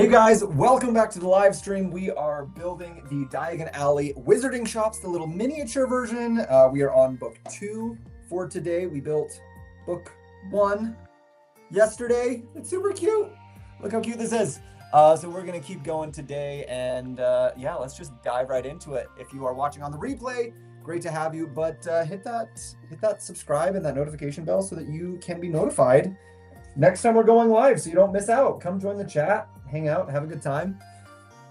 Hey guys, welcome back to the live stream. We are building the Diagon Alley Wizarding Shops, the little miniature version. We are on book 2 for today. We built book 1 yesterday. It's super cute. Look how cute this is. So we're gonna keep going today, and yeah, let's just dive right into it. If you are watching on the replay, great to have you. But hit that subscribe and that notification bell so that you can be notified next time we're going live, so you don't miss out. Come join the chat, hang out, have a good time.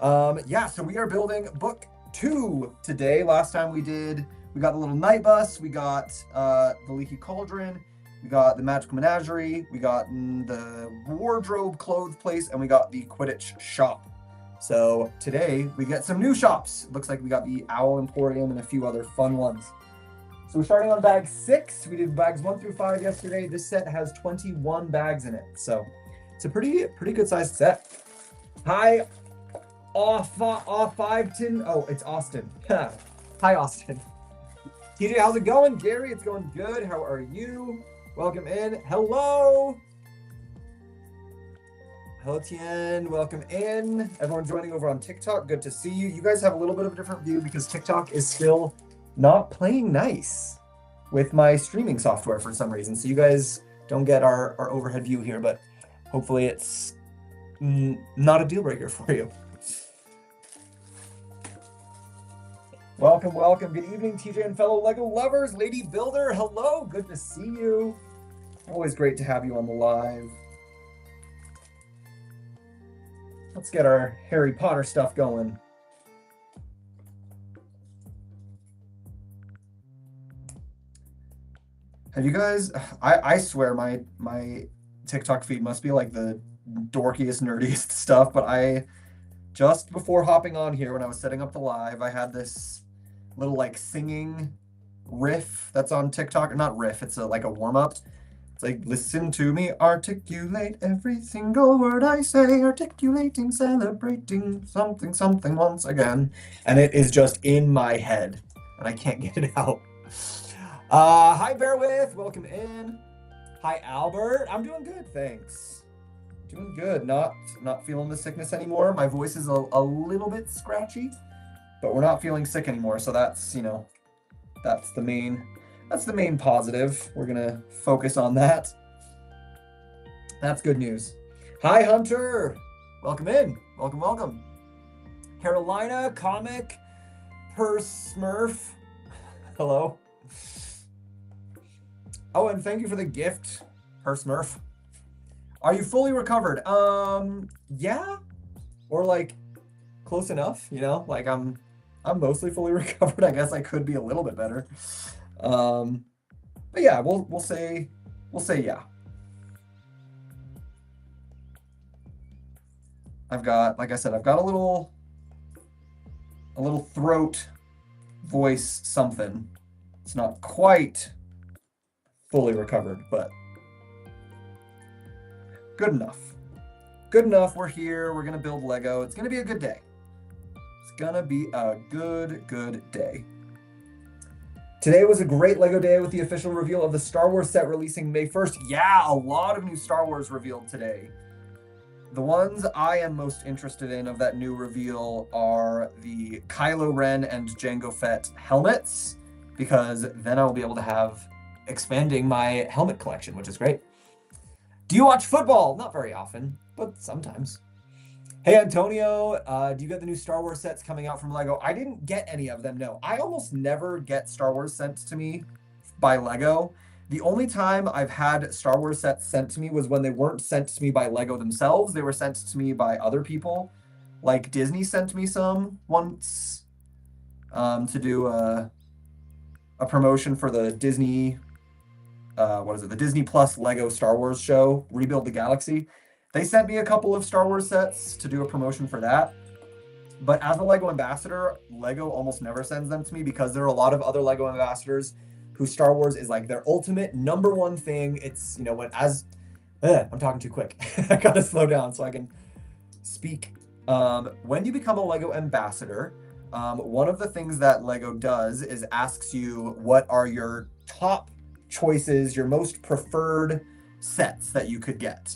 Yeah, so we are building book 2 today. Last time we got the little night bus, we got the leaky cauldron, we got the magical menagerie, we got the wardrobe clothes place, and we got the Quidditch shop. So today we get some new shops. It looks like we got the Owl Emporium and a few other fun ones. So we're starting on bag 6. We did bags 1 through 5 yesterday. This set has 21 bags in it. So it's a pretty good sized set. Hi, Fiveton. Oh, it's Austin. Hi, Austin. TJ, how's it going? Gary, it's going good. How are you? Welcome in. Hello. Hello, Tien. Welcome in. Everyone joining over on TikTok. Good to see you. You guys have a little bit of a different view because TikTok is still not playing nice with my streaming software for some reason. So you guys don't get our overhead view here, but hopefully it's not a deal breaker for you. Welcome, welcome. Good evening, TJ and fellow Lego lovers. Lady Builder, hello. Good to see you. Always great to have you on the live. Let's get our Harry Potter stuff going. Have you guys, I swear my TikTok feed must be like the dorkiest, nerdiest stuff, but just before hopping on here, when I was setting up the live, I had this little like singing riff that's on TikTok, or not riff, it's like a warm-up. It's like, listen to me, articulate every single word I say, articulating, celebrating something, something once again. And it is just in my head, and I can't get it out. Hi, Bearwith, welcome in. Hi, Albert. I'm doing good, thanks. Doing good. Not feeling the sickness anymore. My voice is a little bit scratchy, but we're not feeling sick anymore. So that's, that's the main positive. We're gonna focus on that. That's good news. Hi, Hunter. Welcome in. Welcome, welcome. Carolina, comic, per Smurf. Hello. Oh, and thank you for the gift, her Smurf. Are you fully recovered? Yeah, or like close enough, like I'm mostly fully recovered. I guess I could be a little bit better. But yeah, we'll say yeah. Like I said, I've got a little throat voice something. It's not quite fully recovered, but good enough. Good enough. We're here. We're gonna build Lego. It's gonna be a good day. It's gonna be a good day. Today was a great Lego day with the official reveal of the Star Wars set releasing May 1st. Yeah, a lot of new Star Wars revealed today. The ones I am most interested in of that new reveal are the Kylo Ren and Jango Fett helmets, because then I will be able to have expanding my helmet collection, which is great. Do you watch football? Not very often, but sometimes. Hey, Antonio, do you get the new Star Wars sets coming out from Lego? I didn't get any of them, no. I almost never get Star Wars sent to me by Lego. The only time I've had Star Wars sets sent to me was when they weren't sent to me by Lego themselves. They were sent to me by other people. Like Disney sent me some once to do a promotion for the Disney the Disney Plus Lego Star Wars show, Rebuild the Galaxy. They sent me a couple of Star Wars sets to do a promotion for that. But as a Lego ambassador, Lego almost never sends them to me because there are a lot of other Lego ambassadors whose Star Wars is like their ultimate number one thing. It's, I'm talking too quick. I gotta slow down so I can speak. When you become a Lego ambassador, one of the things that Lego does is asks you what are your top choices, your most preferred sets that you could get.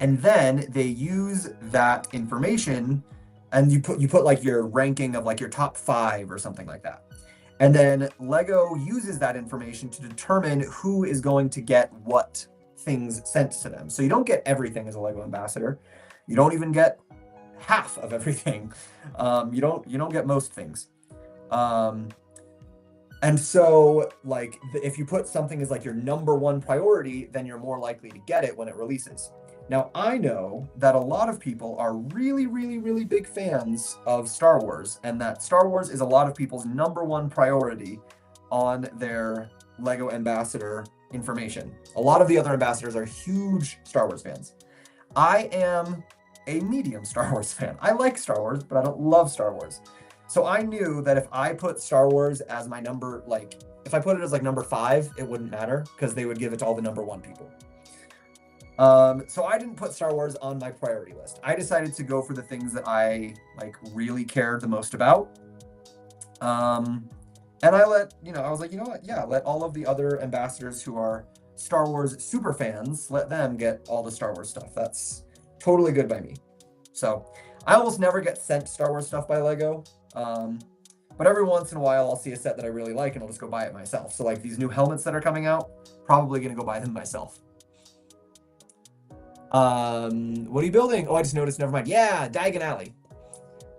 And then they use that information, and you put like your ranking of like your top 5 or something like that. And then Lego uses that information to determine who is going to get what things sent to them. So you don't get everything as a Lego ambassador. You don't even get half of everything. You don't get most things. Um, and so, like, if you put something as like your number one priority, then you're more likely to get it when it releases. Now, I know that a lot of people are really, really, really big fans of Star Wars, and that Star Wars is a lot of people's number one priority on their Lego ambassador information. A lot of the other ambassadors are huge Star Wars fans. I am a medium Star Wars fan. I like Star Wars, but I don't love Star Wars. So I knew that if I put Star Wars as my number, like, if I put it as like number 5, it wouldn't matter because they would give it to all the number 1 people. So I didn't put Star Wars on my priority list. I decided to go for the things that I like really cared the most about. And I was like, you know what? Yeah, let all of the other ambassadors who are Star Wars super fans, let them get all the Star Wars stuff. That's totally good by me. So I almost never get sent Star Wars stuff by Lego. But every once in a while I'll see a set that I really like and I'll just go buy it myself. So like these new helmets that are coming out, probably gonna go buy them myself. What are you building? Oh, I just noticed, never mind. Yeah, Diagon Alley.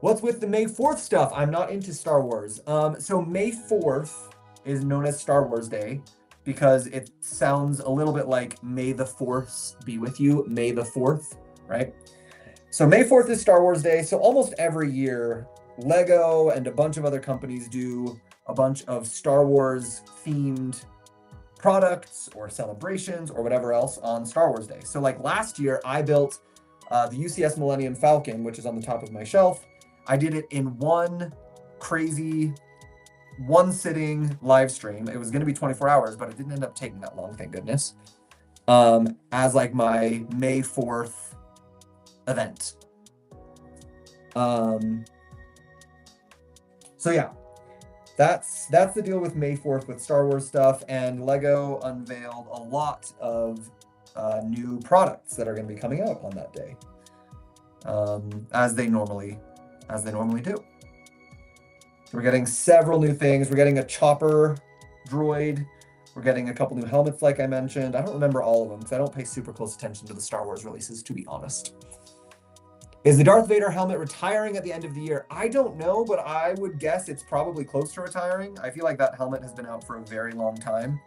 What's with the May 4th stuff? I'm not into Star Wars. So May 4th is known as Star Wars Day because it sounds a little bit like May the Force be with you, May the 4th, right? So May 4th is Star Wars Day. So almost every year, Lego and a bunch of other companies do a bunch of Star Wars themed products or celebrations or whatever else on Star Wars Day. So like last year, I built the UCS Millennium Falcon, which is on the top of my shelf. I did it in one crazy, one sitting live stream. It was going to be 24 hours, but it didn't end up taking that long, thank goodness. As like my May 4th event. So yeah, that's the deal with May 4th with Star Wars stuff, and Lego unveiled a lot of new products that are going to be coming out on that day, as they normally do. We're getting several new things. We're getting a chopper droid. We're getting a couple new helmets, like I mentioned. I don't remember all of them because I don't pay super close attention to the Star Wars releases, to be honest. Is the Darth Vader helmet retiring at the end of the year? I don't know, but I would guess it's probably close to retiring. I feel like that helmet has been out for a very long time.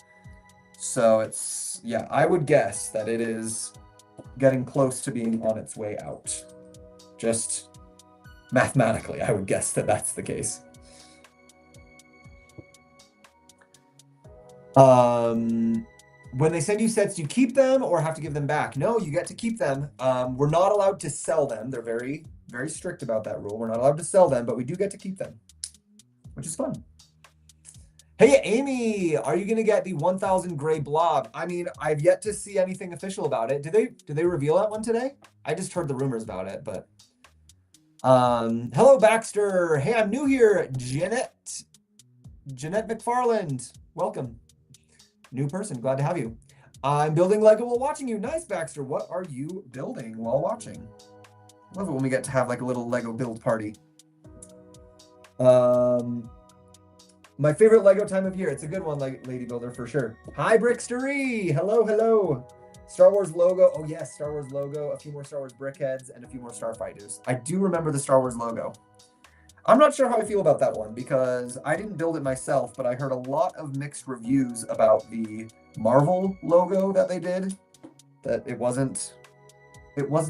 So yeah, I would guess that it is getting close to being on its way out. Just mathematically, I would guess that that's the case. When they send you sets, you keep them or have to give them back? No, you get to keep them. We're not allowed to sell them. They're very, very strict about that rule. We're not allowed to sell them, but we do get to keep them, which is fun. Hey, Amy, are you going to get the 1000 gray blob? I mean, I've yet to see anything official about it. Did they reveal that one today? I just heard the rumors about it, but hello, Baxter. Hey, I'm new here. Jeanette McFarland. Welcome. New person, glad to have you. I'm building Lego while watching you. Nice, Baxter. What are you building while watching? Love it when we get to have like a little Lego build party. My favorite Lego time of year. It's a good one, like Lady Builder, for sure. Hi, Brickstery. Hello, hello. Star Wars logo. Oh yes, Star Wars logo. A few more Star Wars brickheads and a few more Starfighters. I do remember the Star Wars logo. I'm not sure how I feel about that one because I didn't build it myself, but I heard a lot of mixed reviews about the Marvel logo that they did. That it was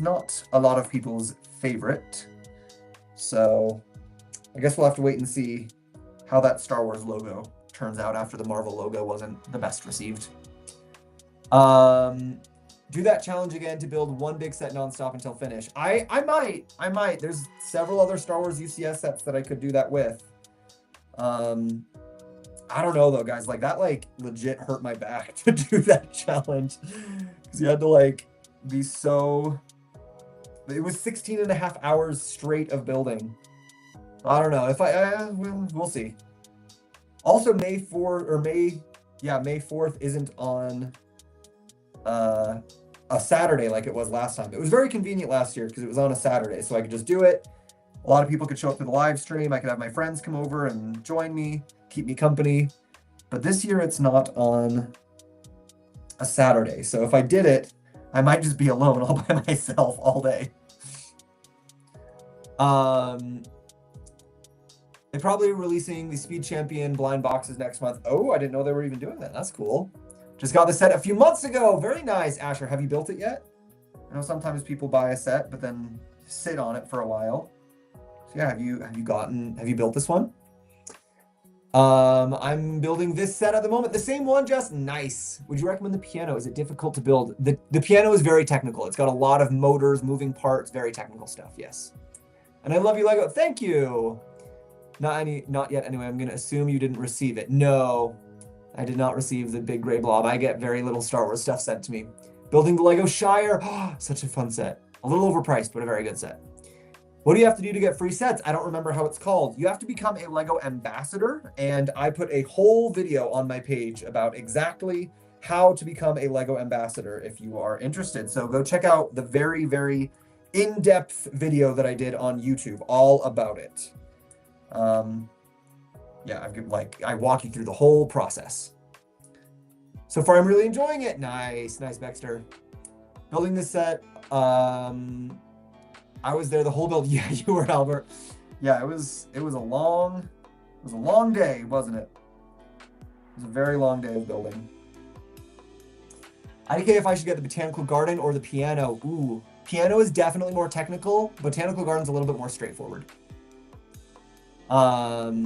not a lot of people's favorite. So I guess we'll have to wait and see how that Star Wars logo turns out after the Marvel logo wasn't the best received. Do that challenge again to build one big set nonstop until finish. I might. There's several other Star Wars UCS sets that I could do that with. I don't know though, guys. Like that, like legit hurt my back to do that challenge because you had to like be so. It was 16 and a half hours straight of building. I don't know if we'll see. Also, May 4th isn't on. a Saturday like it was last time. It was very convenient last year because it was on a Saturday, so I could just do it. A lot of people could show up to the live stream. I could have my friends come over and join me, keep me company. But this year it's not on a Saturday. So if I did it, I might just be alone all by myself all day. They're probably releasing the Speed Champion blind boxes next month. Oh, I didn't know they were even doing that. That's cool. Just got the set a few months ago. Very nice, Asher. Have you built it yet? I know sometimes people buy a set, but then sit on it for a while. So yeah, have you built this one? I'm building this set at the moment. The same one, just nice. Would you recommend the piano? Is it difficult to build? The piano is very technical. It's got a lot of motors, moving parts, very technical stuff. Yes. And I love you, Lego. Thank you. Not yet. Anyway, I'm gonna assume you didn't receive it. No, I did not receive the big gray blob. I get very little Star Wars stuff sent to me. Building the Lego Shire. Such a fun set. A little overpriced, but a very good set. What do you have to do to get free sets? I don't remember how it's called. You have to become a Lego ambassador, and I put a whole video on my page about exactly how to become a Lego ambassador if you are interested. So go check out the very, very in-depth video that I did on YouTube all about it. Yeah, I walk you through the whole process. So far, I'm really enjoying it. Nice, Baxter. Building this set. I was there the whole build. Yeah, you were, Albert. Yeah, it was a long day, wasn't it? It was a very long day of building. IDK if I should get the Botanical Garden or the piano. Ooh, piano is definitely more technical. Botanical Garden's a little bit more straightforward. I've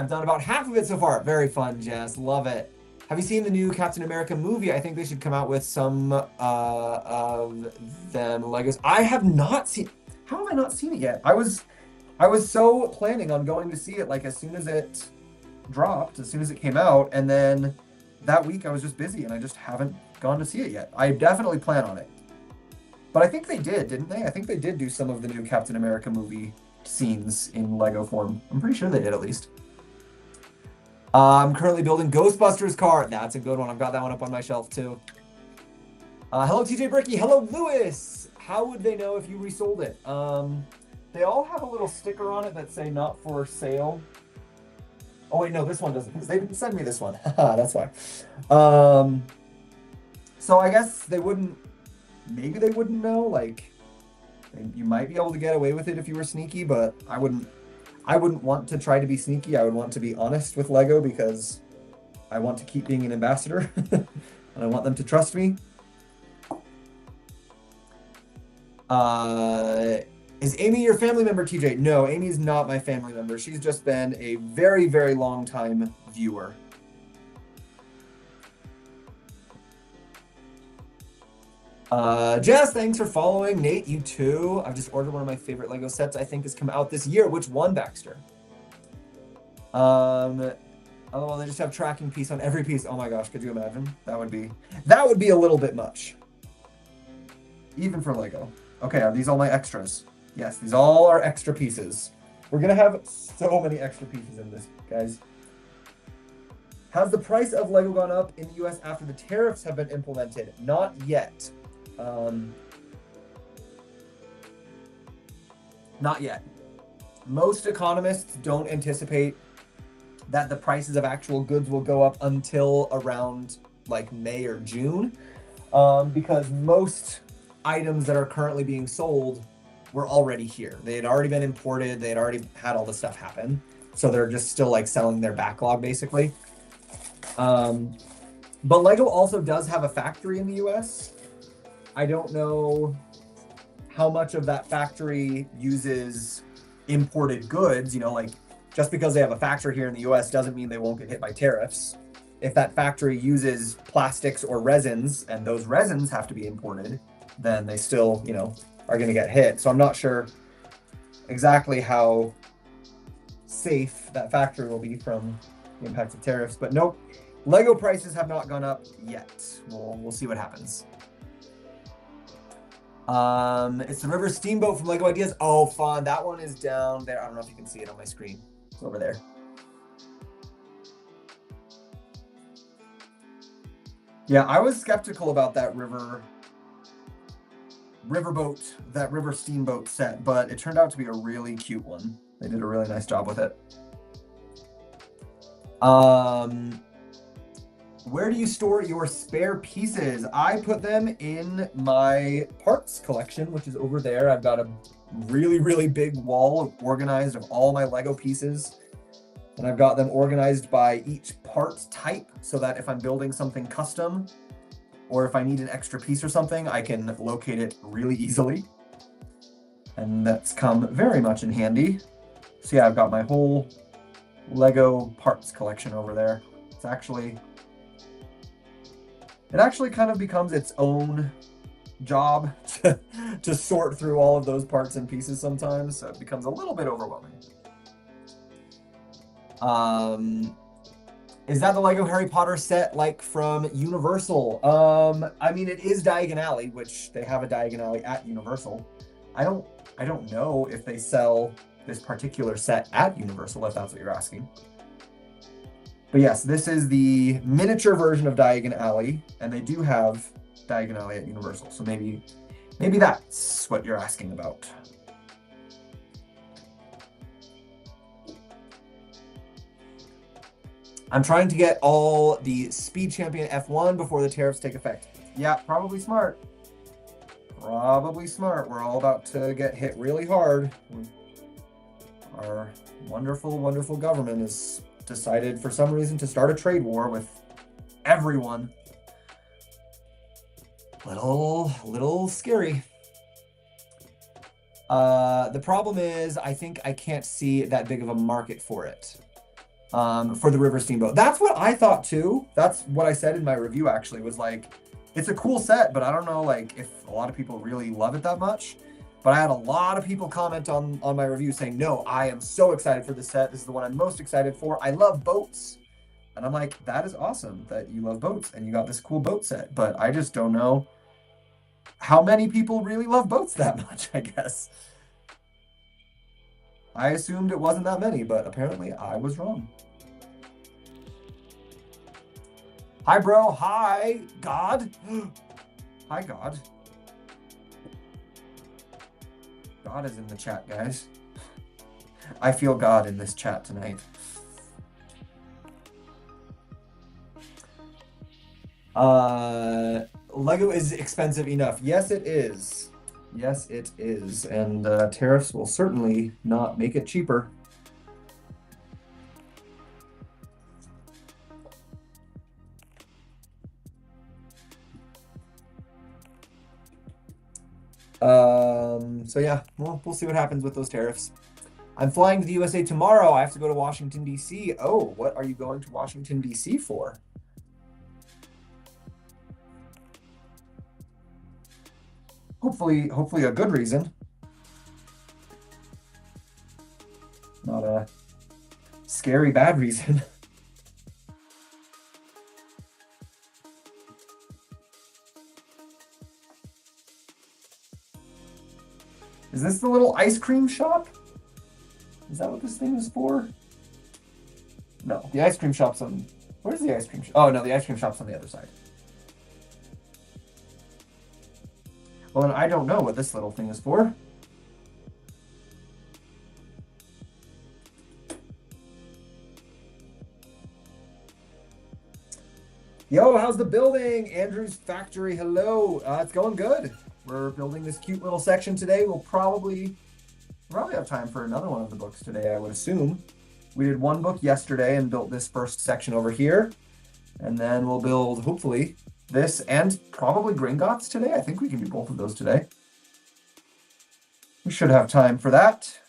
done about half of it so far. Very fun, Jess. Love it. Have you seen the new Captain America movie? I think they should come out with some of them Legos. I have not seen. How have I not seen it yet? I was so planning on going to see it like as soon as it dropped, as soon as it came out, and then that week I was just busy and I just haven't gone to see it yet. I definitely plan on it. But I think they did, didn't they? I think they did do some of the new Captain America movie scenes in Lego form. I'm pretty sure they did at least. I'm currently building Ghostbusters car. That's a good one. I've got that one up on my shelf too. Hello, TJ Bricky. Hello, Lewis. How would they know if you resold it? They all have a little sticker on it that say not for sale. Oh wait, no, this one doesn't. They didn't send me this one. That's why. So I guess they wouldn't. Maybe they wouldn't know. Like, you might be able to get away with it if you were sneaky, but I wouldn't want to try to be sneaky. I would want to be honest with Lego because I want to keep being an ambassador and I want them to trust me. Is Amy your family member, TJ? No, Amy's not my family member. She's just been a very, very long time viewer. Jess, thanks for following. Nate, you too. I've just ordered one of my favorite Lego sets I think has come out this year. Which one, Baxter? Oh, well, they just have tracking piece on every piece. Oh my gosh, could you imagine? That would be a little bit much. Even for Lego. Okay, are these all my extras? Yes, these all are extra pieces. We're gonna have so many extra pieces in this, guys. Has the price of Lego gone up in the US after the tariffs have been implemented? Not yet. Not yet. Most economists don't anticipate that the prices of actual goods will go up until around like May or June, because most items that are currently being sold were already here. They had already been imported. They had already had all this stuff happen. So they're just still like selling their backlog basically. But Lego also does have a factory in the US. I don't know how much of that factory uses imported goods, you know, like just because they have a factory here in the US doesn't mean they won't get hit by tariffs. If that factory uses plastics or resins and those resins have to be imported, then they still, you know, are going to get hit. So I'm not sure exactly how safe that factory will be from the impacts of tariffs, but nope, Lego prices have not gone up yet. We'll see what happens. It's the River Steamboat from Lego Ideas. Oh, fun. That one is down there. I don't know if you can see it on my screen. It's over there. Yeah, I was skeptical about that river steamboat set, but it turned out to be a really cute one. They did a really nice job with it. Where do you store your spare pieces? I put them in my parts collection, which is over there. I've got a really, really big wall organized of all my Lego pieces. And I've got them organized by each part type so that if I'm building something custom or if I need an extra piece or something, I can locate it really easily. And that's come very much in handy. So yeah, I've got my whole Lego parts collection over there. It actually kind of becomes its own job to sort through all of those parts and pieces sometimes, so it becomes a little bit overwhelming. Is that the Lego Harry Potter set like from Universal? I mean, it is Diagon Alley, which they have a Diagon Alley at Universal. I don't know if they sell this particular set at Universal, if that's what you're asking. But yes, this is the miniature version of Diagon Alley, and they do have Diagon Alley at Universal. So maybe that's what you're asking about. I'm trying to get all the Speed Champion F1 before the tariffs take effect. Yeah, probably smart. Probably smart. We're all about to get hit really hard. Our wonderful, wonderful government has decided for some reason to start a trade war with everyone. Little scary. The problem is I think I can't see that big of a market for it. For the River Steamboat. That's what I thought too. That's what I said in my review actually, was like, it's a cool set, but I don't know like if a lot of people really love it that much. But I had a lot of people comment on my review saying, no, I am so excited for this set. This is the one I'm most excited for. I love boats. And I'm like, that is awesome that you love boats and you got this cool boat set. But I just don't know how many people really love boats that much, I guess. I assumed it wasn't that many, but apparently I was wrong. Hi, bro. Hi, God. Hi, God. God is in the chat, guys. I feel God in this chat tonight. Lego is expensive enough. Yes, it is. Yes, it is. And tariffs will certainly not make it cheaper. So yeah, well, we'll see what happens with those tariffs. I'm flying to the USA tomorrow. I have to go to Washington, D.C. Oh, what are you going to Washington, D.C. for? Hopefully a good reason. Not a scary bad reason. Is this the little ice cream shop? Is that what this thing is for? No, the ice cream shop's on... Where's the ice cream shop? Oh, no, the ice cream shop's on the other side. Well, then I don't know what this little thing is for. Yo, how's the building? Andrew's Factory, hello. It's going good. We're building this cute little section today. We'll probably have time for another one of the books today, I would assume. We did one book yesterday and built this first section over here. And then we'll build, hopefully, this and probably Gringotts today. I think we can do both of those today. We should have time for that.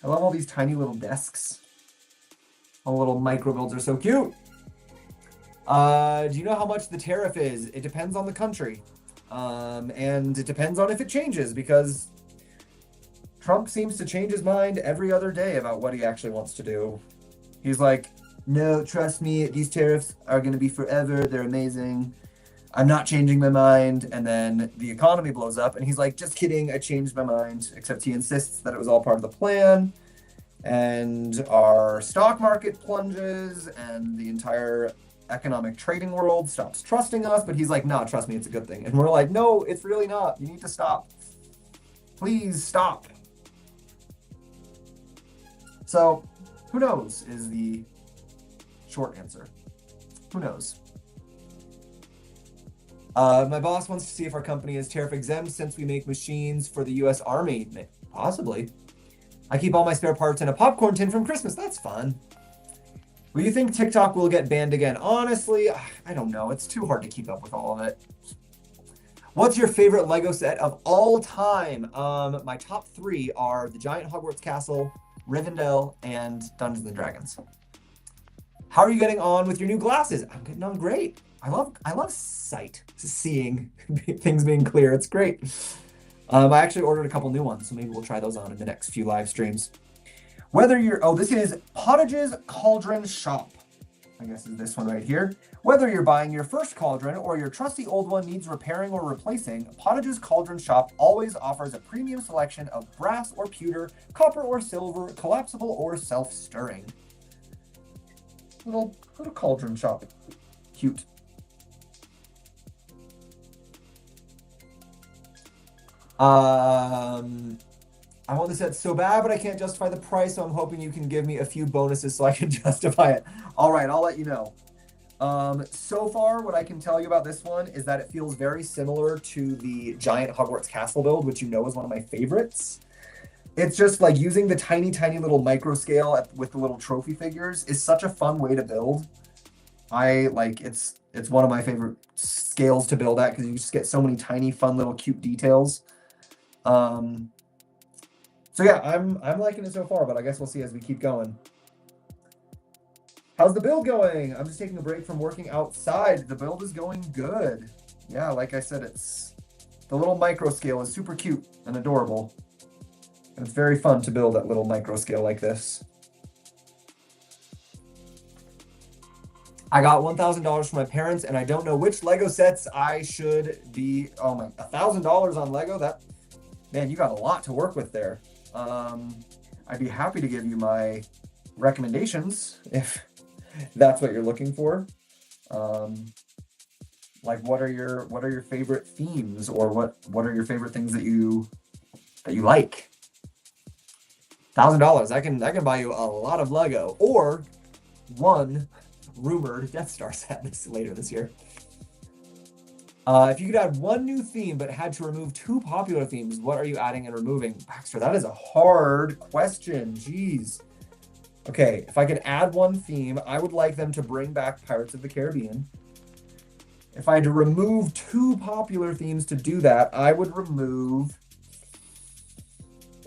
I love all these tiny little desks. All the little micro builds are so cute. Do you know how much the tariff is? It depends on the country. And it depends on if it changes, because Trump seems to change his mind every other day about what he actually wants to do. He's like, no, trust me, these tariffs are going to be forever. They're amazing. I'm not changing my mind. And then the economy blows up and he's like, just kidding, I changed my mind. Except he insists that it was all part of the plan. and our stock market plunges and the entire economic trading world stops trusting us. But he's like, no, trust me, it's a good thing. And we're like, no, it's really not. You need to stop. Please stop. So who knows is the short answer. Who knows? My boss wants to see if our company is tariff exempt since we make machines for the US Army. Possibly. I keep all my spare parts in a popcorn tin from Christmas. That's fun. Will you think TikTok will get banned again? Honestly, I don't know. It's too hard to keep up with all of it. What's your favorite Lego set of all time? My top 3 are the Giant Hogwarts Castle, Rivendell, and Dungeons and Dragons. How are you getting on with your new glasses? I'm getting on great. I love sight, seeing things being clear. It's great. I actually ordered a couple new ones, so maybe we'll try those on in the next few live streams. This is Pottage's Cauldron Shop. I guess is this one right here. Whether you're buying your first cauldron or your trusty old one needs repairing or replacing, Pottage's Cauldron Shop always offers a premium selection of brass or pewter, copper or silver, collapsible or self-stirring. Little cauldron shop. Cute. I want this set so bad, but I can't justify the price, so I'm hoping you can give me a few bonuses so I can justify it. All right, I'll let you know. So far, what I can tell you about this one is that it feels very similar to the Giant Hogwarts Castle build, which you know is one of my favorites. It's just like using the tiny, tiny little micro scale with the little trophy figures is such a fun way to build. It's one of my favorite scales to build at because you just get so many tiny, fun, little cute details. So yeah, I'm liking it so far, but I guess we'll see as we keep going. How's the build going? I'm just taking a break from working outside. The build is going good. Yeah, like I said, the little micro scale is super cute and adorable. And it's very fun to build at little micro scale like this. I got $1,000 from my parents, and I don't know which Lego sets I should be. Oh my, $1,000 on Lego? Man, you got a lot to work with there. I'd be happy to give you my recommendations if that's what you're looking for. Like what are your favorite themes, or what are your favorite things that you like? $1,000, I can buy you a lot of Lego, or one rumored Death Star set later this year. If you could add one new theme but had to remove 2 popular themes, what are you adding and removing? Baxter, that is a hard question. Jeez. Okay, if I could add one theme, I would like them to bring back Pirates of the Caribbean. If I had to remove 2 popular themes to do that, I would remove...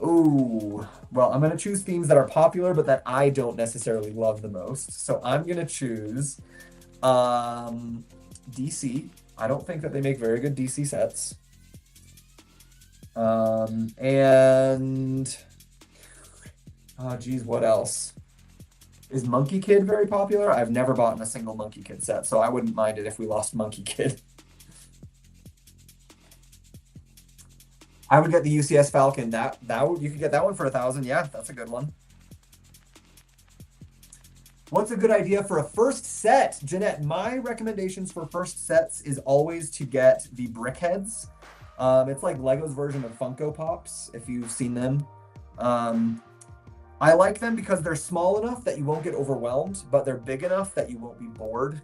Ooh, well, I'm going to choose themes that are popular, but that I don't necessarily love the most. So I'm going to choose DC. I don't think that they make very good DC sets. And... Oh, geez, what else? Is Monkey Kid very popular? I've never bought a single Monkey Kid set, so I wouldn't mind it if we lost Monkey Kid. I would get the UCS Falcon. You could get that one for $1,000. Yeah, that's a good one. What's a good idea for a first set? Jeanette, my recommendations for first sets is always to get the Brickheads. It's like Lego's version of Funko Pops, if you've seen them. I like them because they're small enough that you won't get overwhelmed, but they're big enough that you won't be bored.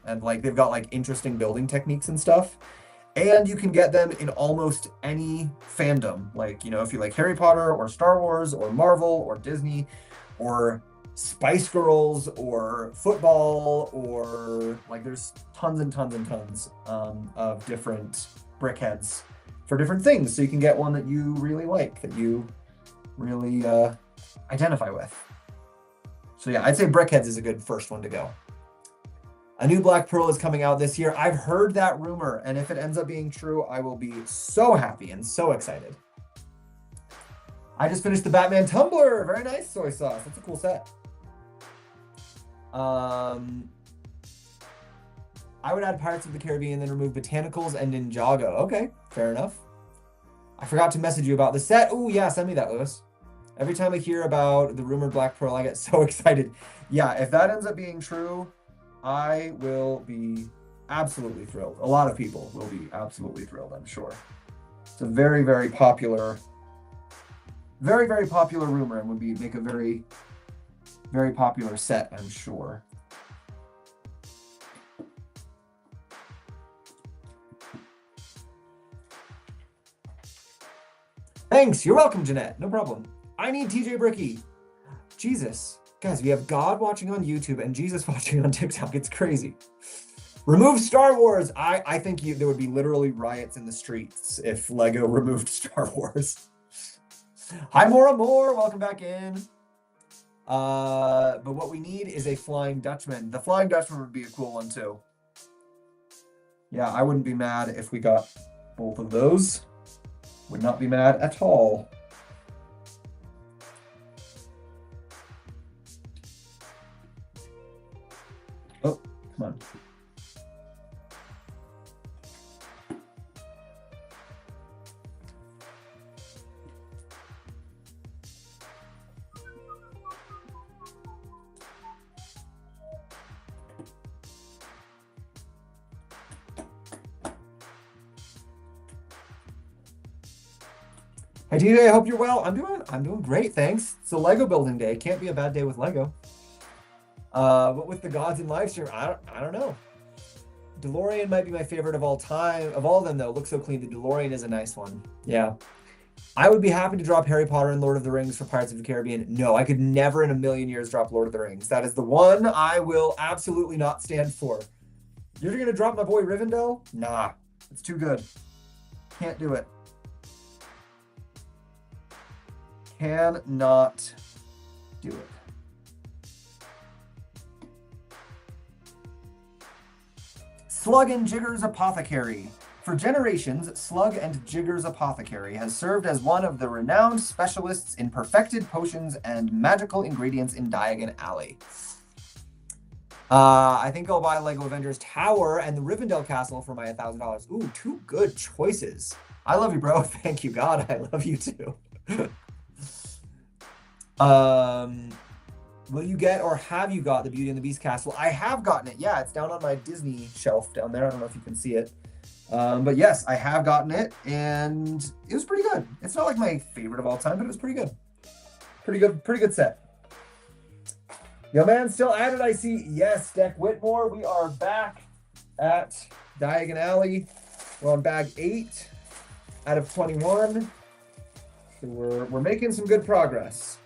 And like they've got like interesting building techniques and stuff. And you can get them in almost any fandom. Like, you know, if you like Harry Potter or Star Wars or Marvel or Disney or Spice Girls or football, or like there's tons and tons and tons of different Brickheads for different things. So you can get one that you really like, that you really identify with. So yeah, I'd say Brickheads is a good first one to go. A new Black Pearl is coming out this year. I've heard that rumor, and if it ends up being true, I will be so happy and so excited. I just finished the Batman Tumbler. Very nice, Soy Sauce. That's a cool set. I would add Pirates of the Caribbean, then remove Botanicals and Ninjago. Okay, fair enough. I forgot to message you about the set. Oh, yeah, send me that, Lewis. Every time I hear about the rumored Black Pearl, I get so excited. Yeah, if that ends up being true, I will be absolutely thrilled. A lot of people will be absolutely thrilled, I'm sure. It's a very, very popular rumor and would make a very, very popular set, I'm sure. Thanks. You're welcome, Jeanette. No problem. I need TJ Bricky. Jesus. Guys, we have God watching on YouTube and Jesus watching on TikTok. It's crazy. Remove Star Wars. I think there would be literally riots in the streets if Lego removed Star Wars. Hi, Mora Moore. Welcome back in. But what we need is a Flying Dutchman. The Flying Dutchman would be a cool one, too. Yeah, I wouldn't be mad if we got both of those. Would not be mad at all. Oh, come on. Hey TJ, I hope you're well. I'm doing great, thanks. It's a Lego building day. Can't be a bad day with Lego. But with the gods in live stream, I don't know. DeLorean might be my favorite of all time. Of all of them, though, looks so clean. The DeLorean is a nice one. Yeah. I would be happy to drop Harry Potter and Lord of the Rings for Pirates of the Caribbean. No, I could never in a million years drop Lord of the Rings. That is the one I will absolutely not stand for. You're going to drop my boy Rivendell? Nah, it's too good. Can't do it. Cannot do it. Slug and Jigger's Apothecary. For generations, Slug and Jigger's Apothecary has served as one of the renowned specialists in perfected potions and magical ingredients in Diagon Alley. I think I'll buy Lego Avengers Tower and the Rivendell Castle for my $1,000. Ooh, two good choices. I love you, bro. Thank you, God. I love you too. Will you get or have you got the Beauty and the Beast castle? I have gotten it. Yeah, it's down on my Disney shelf down there. I don't know if you can see it. But yes, I have gotten it and it was pretty good. It's not like my favorite of all time, but it was pretty good. Pretty good set. Yo, man, still at it, I see. Yes, Deck Whitmore. We are back at Diagon Alley. We're on bag 8 out of 21. So we're making some good progress.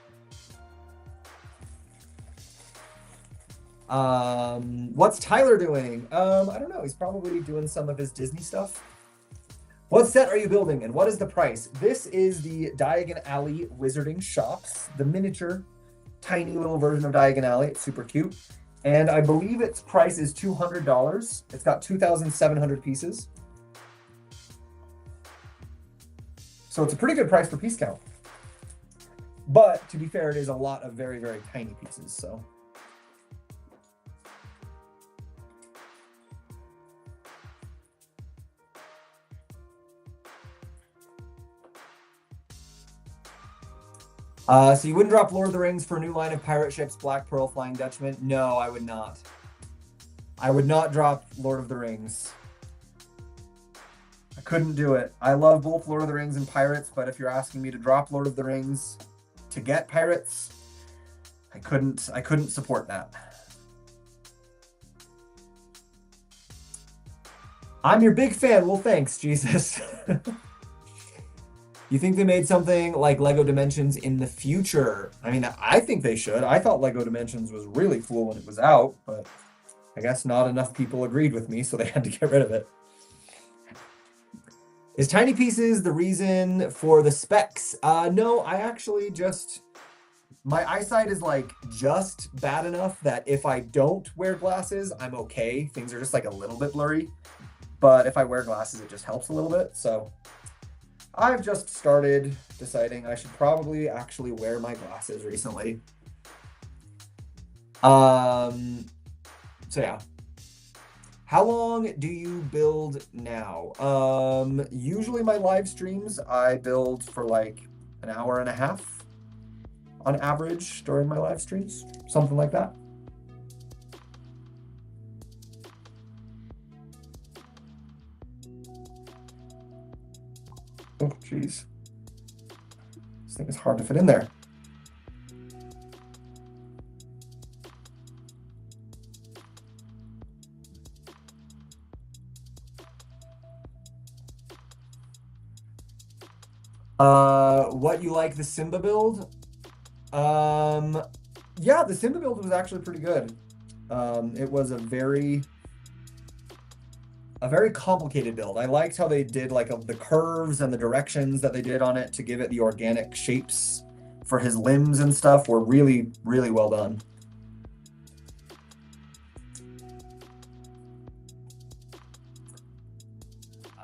What's Tyler doing? I don't know. He's probably doing some of his Disney stuff. What set are you building and what is the price? This is the Diagon Alley Wizarding Shops, the miniature, tiny little version of Diagon Alley. It's super cute. And I believe its price is $200. It's got 2,700 pieces. So it's a pretty good price for piece count. But to be fair, it is a lot of very, very tiny pieces, so. So you wouldn't drop Lord of the Rings for a new line of pirate ships, Black Pearl, Flying Dutchman? No, I would not. I would not drop Lord of the Rings. I couldn't do it. I love both Lord of the Rings and Pirates, but if you're asking me to drop Lord of the Rings to get Pirates, I couldn't support that. I'm your big fan. Well, thanks, Jesus. You think they made something like Lego Dimensions in the future? I mean, I think they should. I thought Lego Dimensions was really cool when it was out, but I guess not enough people agreed with me, so they had to get rid of it. Is tiny pieces the reason for the specs? No, I actually just... My eyesight is like just bad enough that if I don't wear glasses, I'm okay. Things are just like a little bit blurry. But if I wear glasses, it just helps a little bit, so... I've just started deciding I should probably actually wear my glasses recently. So yeah. How long do you build now? Usually my live streams, I build for like an hour and a half. on average during my live streams, something like that. Oh, geez. This thing is hard to fit in there. What you like the Simba build? Yeah, the Simba build was actually pretty good. It was a very complicated build. I liked how they did like the curves and the directions that they did on it to give it the organic shapes for his limbs and stuff were really, really well done.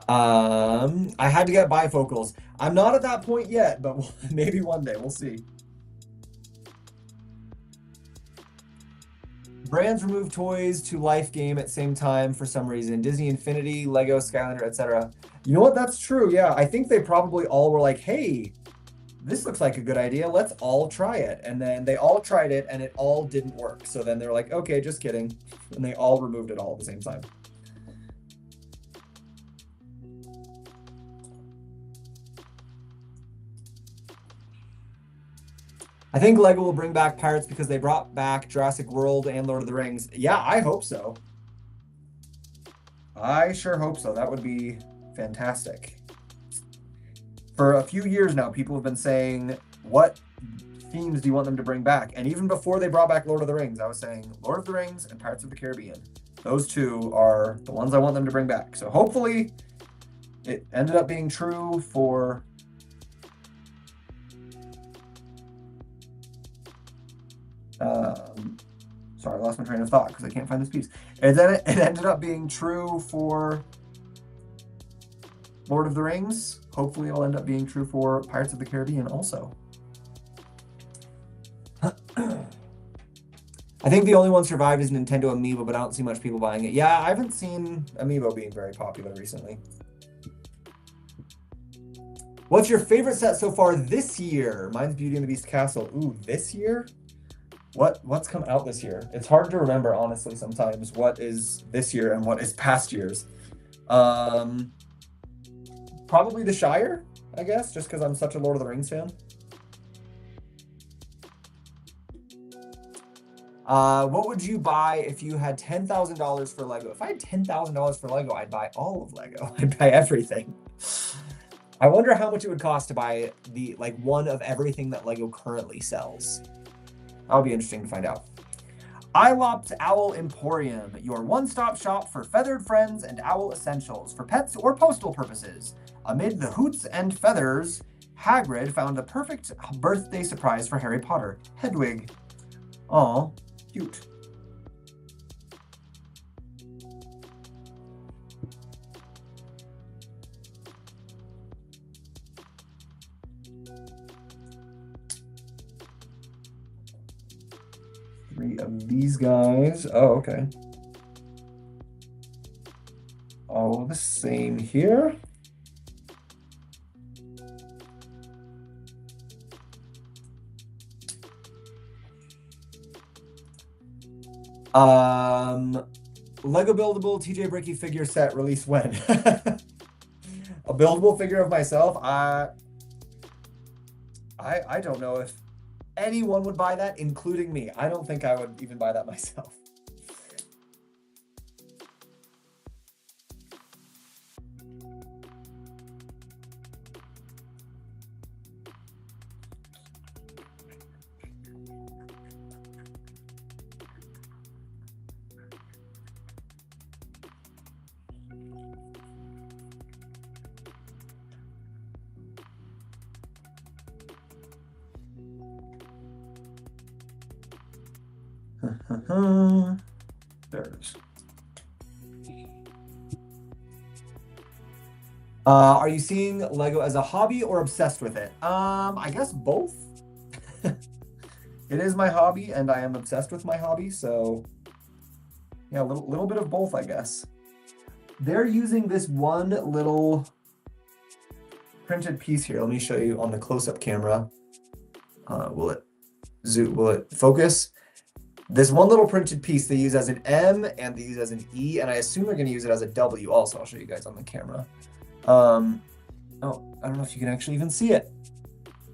I had to get bifocals. I'm not at that point yet, but maybe one day. We'll see. Brands remove toys to life game at same time for some reason. Disney Infinity, Lego, Skylander, etc. You know what? That's true. Yeah, I think they probably all were like, hey, this looks like a good idea. Let's all try it. And then they all tried it and it all didn't work. So then they're like, okay, just kidding. And they all removed it all at the same time. I think Lego will bring back Pirates because they brought back Jurassic World and Lord of the Rings. Yeah, I hope so. I sure hope so. That would be fantastic. For a few years now, people have been saying, what themes do you want them to bring back? And even before they brought back Lord of the Rings, I was saying Lord of the Rings and Pirates of the Caribbean. Those two are the ones I want them to bring back. So hopefully it ended up being true for... sorry, I lost my train of thought because I can't find this piece. And then it ended up being true for Lord of the Rings. Hopefully it'll end up being true for Pirates of the Caribbean also. I think the only one survived is Nintendo Amiibo, but I don't see much people buying it. Yeah, I haven't seen Amiibo being very popular recently. What's your favorite set so far this year? Mine's Beauty and the Beast Castle. Ooh, this year? What's come out this year? It's hard to remember, honestly, sometimes what is this year and what is past years. Probably The Shire, I guess, just because I'm such a Lord of the Rings fan. What would you buy if you had $10,000 for Lego? If I had $10,000 for Lego, I'd buy all of Lego. I'd buy everything. I wonder how much it would cost to buy one of everything that Lego currently sells. That'll be interesting to find out. iLopt Owl Emporium, your one-stop shop for feathered friends and owl essentials for pets or postal purposes. Amid the hoots and feathers, Hagrid found a perfect birthday surprise for Harry Potter. Hedwig. Aw, cute. Three of these guys. Oh, okay. All the same here. Lego buildable TJ Bricky figure set release when? A buildable figure of myself? I don't know if anyone would buy that, including me. I don't think I would even buy that myself. There it is. Are you seeing Lego as a hobby or obsessed with it? I guess both. It is my hobby and I am obsessed with my hobby, so yeah, a little bit of both, I guess. They're using this one little printed piece here. Let me show you on the close-up camera. Will it Will it focus? This one little printed piece they use as an M and they use as an E, and I assume they're going to use it as a W also. I'll show you guys on the camera. Oh, I don't know if you can actually even see it.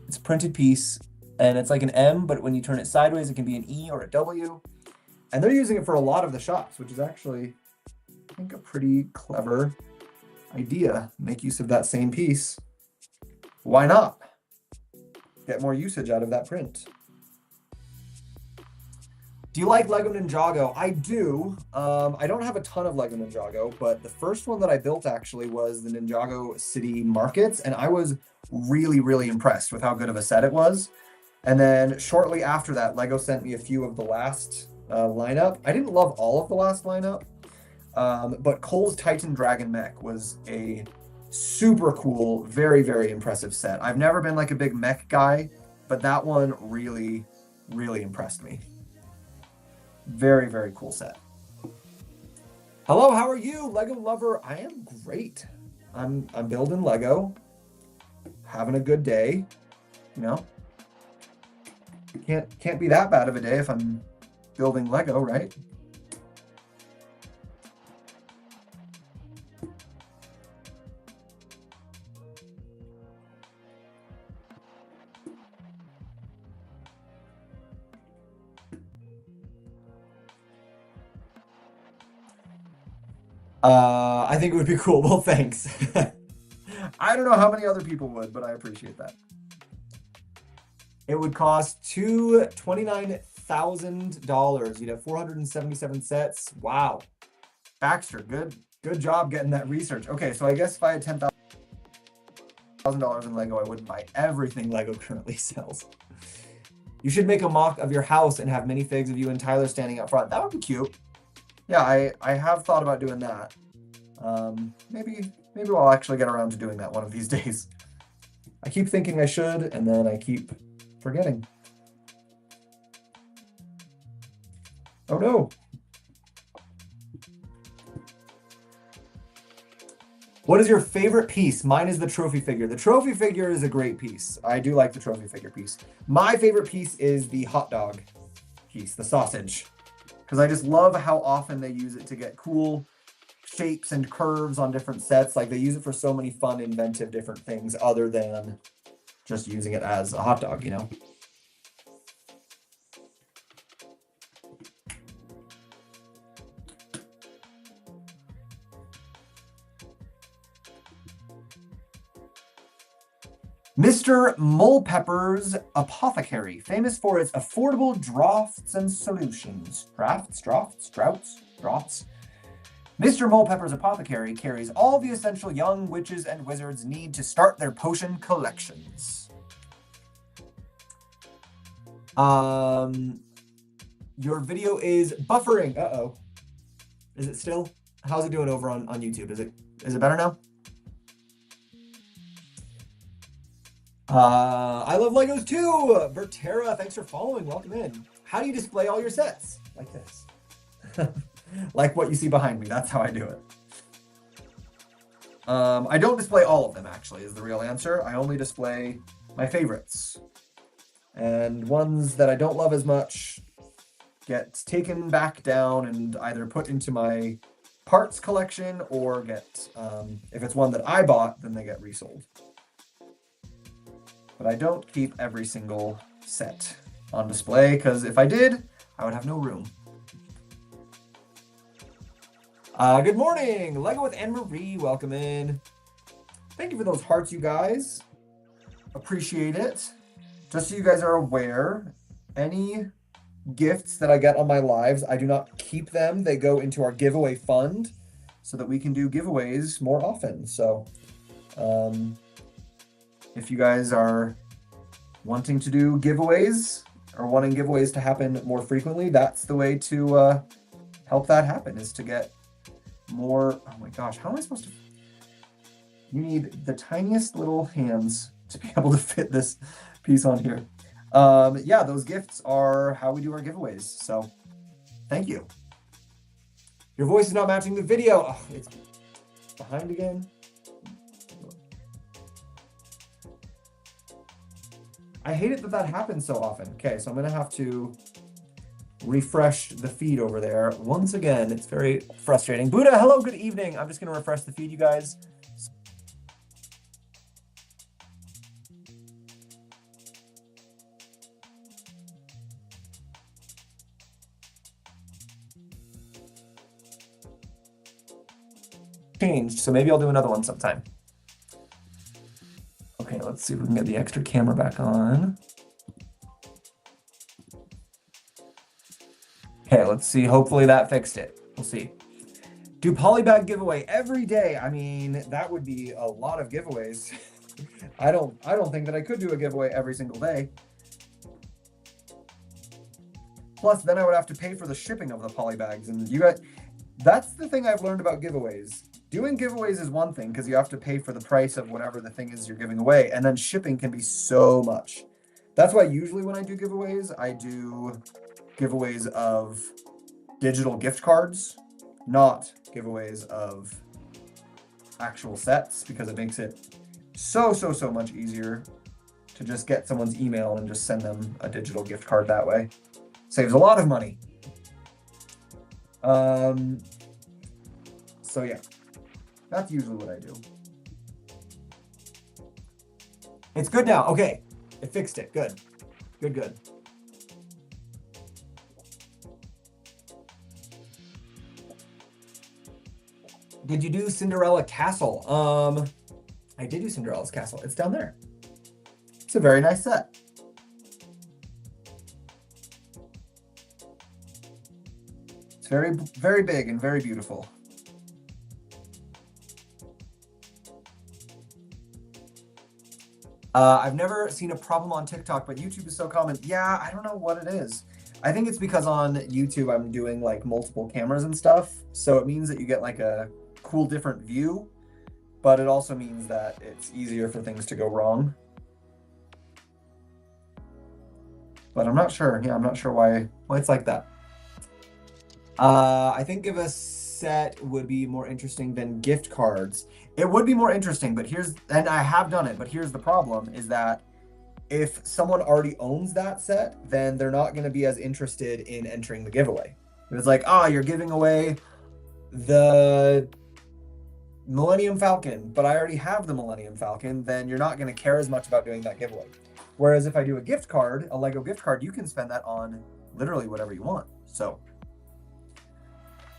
It's a printed piece, and it's like an M, but when you turn it sideways, it can be an E or a W. And they're using it for a lot of the shops, which is actually, I think, a pretty clever idea. Make use of that same piece. Why not? Get more usage out of that print. Do you like Lego Ninjago? I do. I don't have a ton of Lego Ninjago, but the first one that I built actually was the Ninjago City Markets, and I was really, really impressed with how good of a set it was. And then shortly after that, Lego sent me a few of the last lineup. I didn't love all of the last lineup, but Cole's Titan Dragon Mech was a super cool, very, very impressive set. I've never been like a big mech guy, but that one really, really impressed me. Very, very cool set. Hello, how are you, Lego lover? I am great. I'm building Lego, having a good day. You know, can't be that bad of a day if I'm building Lego, right? I think it would be cool. Well, thanks. I don't know how many other people would, but I appreciate that. It would cost $29,000. You'd have 477 sets. Wow. Baxter, good job getting that research. Okay, so I guess if I had $10,000 in Lego, I wouldn't buy everything Lego currently sells. You should make a mock of your house and have minifigs of you and Tyler standing up front. That would be cute. Yeah, I have thought about doing that. Maybe I'll actually get around to doing that one of these days. I keep thinking I should, and then I keep forgetting. Oh no. What is your favorite piece? Mine is the trophy figure. The trophy figure is a great piece. I do like the trophy figure piece. My favorite piece is the hot dog piece, the sausage. Because I just love how often they use it to get cool shapes and curves on different sets. Like they use it for so many fun, inventive, different things other than just using it as a hot dog, you know? Mr. Mulpepper's Apothecary, famous for its affordable draughts and solutions. Draughts. Mr. Mulpepper's Apothecary carries all the essential young witches and wizards need to start their potion collections. Your video is buffering. Uh-oh. Is it still? How's it doing over on YouTube? Is it better now? I love Legos too. Bertera, thanks for following. Welcome in. How do you display all your sets? Like this. Like what you see behind me. That's how I do it. I don't display all of them, actually, is the real answer. I only display my favorites. And ones that I don't love as much get taken back down and either put into my parts collection or get, if it's one that I bought, then they get resold. But I don't keep every single set on display, because if I did, I would have no room. Good morning, Lego with Anne-Marie, welcome in. Thank you for those hearts, you guys. Appreciate it. Just so you guys are aware, any gifts that I get on my lives, I do not keep them. They go into our giveaway fund so that we can do giveaways more often. So, if you guys are wanting to do giveaways or wanting giveaways to happen more frequently, that's the way to help that happen, is to get more. Oh my gosh, how am I supposed to? You need the tiniest little hands to be able to fit this piece on here. Yeah, those gifts are how we do our giveaways. So thank you. Your voice is not matching the video. Oh, it's behind again. I hate it that that happens so often. Okay, so I'm gonna have to refresh the feed over there. Once again, it's very frustrating. Buddha, hello, good evening. I'm just gonna refresh the feed, you guys. Changed, so maybe I'll do another one sometime. Okay, let's see if we can get the extra camera back on. Okay, let's see. Hopefully that fixed it. We'll see. Do polybag giveaway every day. I mean, that would be a lot of giveaways. I don't think that I could do a giveaway every single day. Plus, then I would have to pay for the shipping of the polybags, and that's the thing I've learned about giveaways. Doing giveaways is one thing because you have to pay for the price of whatever the thing is you're giving away, and then shipping can be so much. That's why usually when I do giveaways, I do giveaways of digital gift cards, not giveaways of actual sets, because it makes it so much easier to just get someone's email and just send them a digital gift card that way. Saves a lot of money. So yeah, that's usually what I do. It's good now. Okay, it fixed it. Good. Good. Did you do Cinderella Castle? I did do Cinderella's Castle. It's down there. It's a very nice set. It's very big and very beautiful. I've never seen a problem on TikTok, but YouTube is so common. Yeah, I don't know what it is. I think it's because on YouTube I'm doing like multiple cameras and stuff. So it means that you get like a cool different view, but it also means that it's easier for things to go wrong. But I'm not sure. Yeah, I'm not sure why it's like that. I think if a set would be more interesting than gift cards. It would be more interesting, but and I have done it, but here's the problem is that if someone already owns that set, then they're not going to be as interested in entering the giveaway. If it's like, oh, you're giving away the Millennium Falcon, but I already have the Millennium Falcon, then you're not going to care as much about doing that giveaway. Whereas if I do a gift card, a Lego gift card, you can spend that on literally whatever you want. So,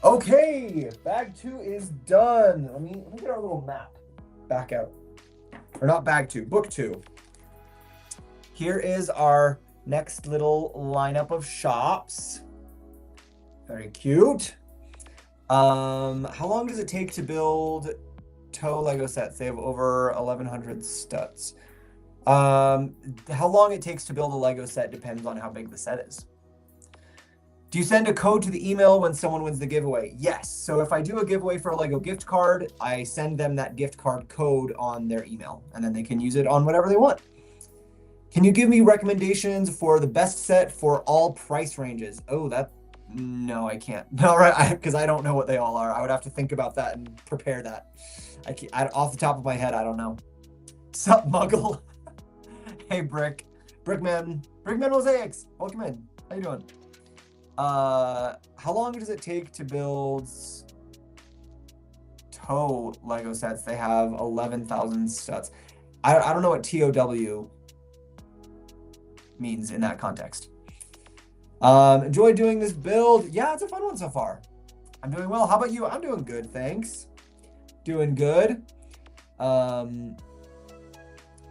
okay, bag 2 is done. Let me get our little map back out. Or not bag 2, book 2. Here is our next little lineup of shops. Very cute. How long does it take to build toe Lego sets? They have over 1,100 studs. How long it takes to build a Lego set depends on how big the set is. Do you send a code to the email when someone wins the giveaway? Yes. So if I do a giveaway for a Lego gift card, I send them that gift card code on their email, and then they can use it on whatever they want. Can you give me recommendations for the best set for all price ranges? Oh, no, I can't. No, right, because I don't know what they all are. I would have to think about that and prepare that. Off the top of my head, I don't know. Sup, Muggle? Hey, Brickman Mosaics, welcome in. How you doing? How long does it take to build toe Lego sets? They have 11,000 studs. I don't know what TOW means in that context. Enjoy doing this build. Yeah, it's a fun one so far. I'm doing well. How about you? I'm doing good, thanks. Doing good.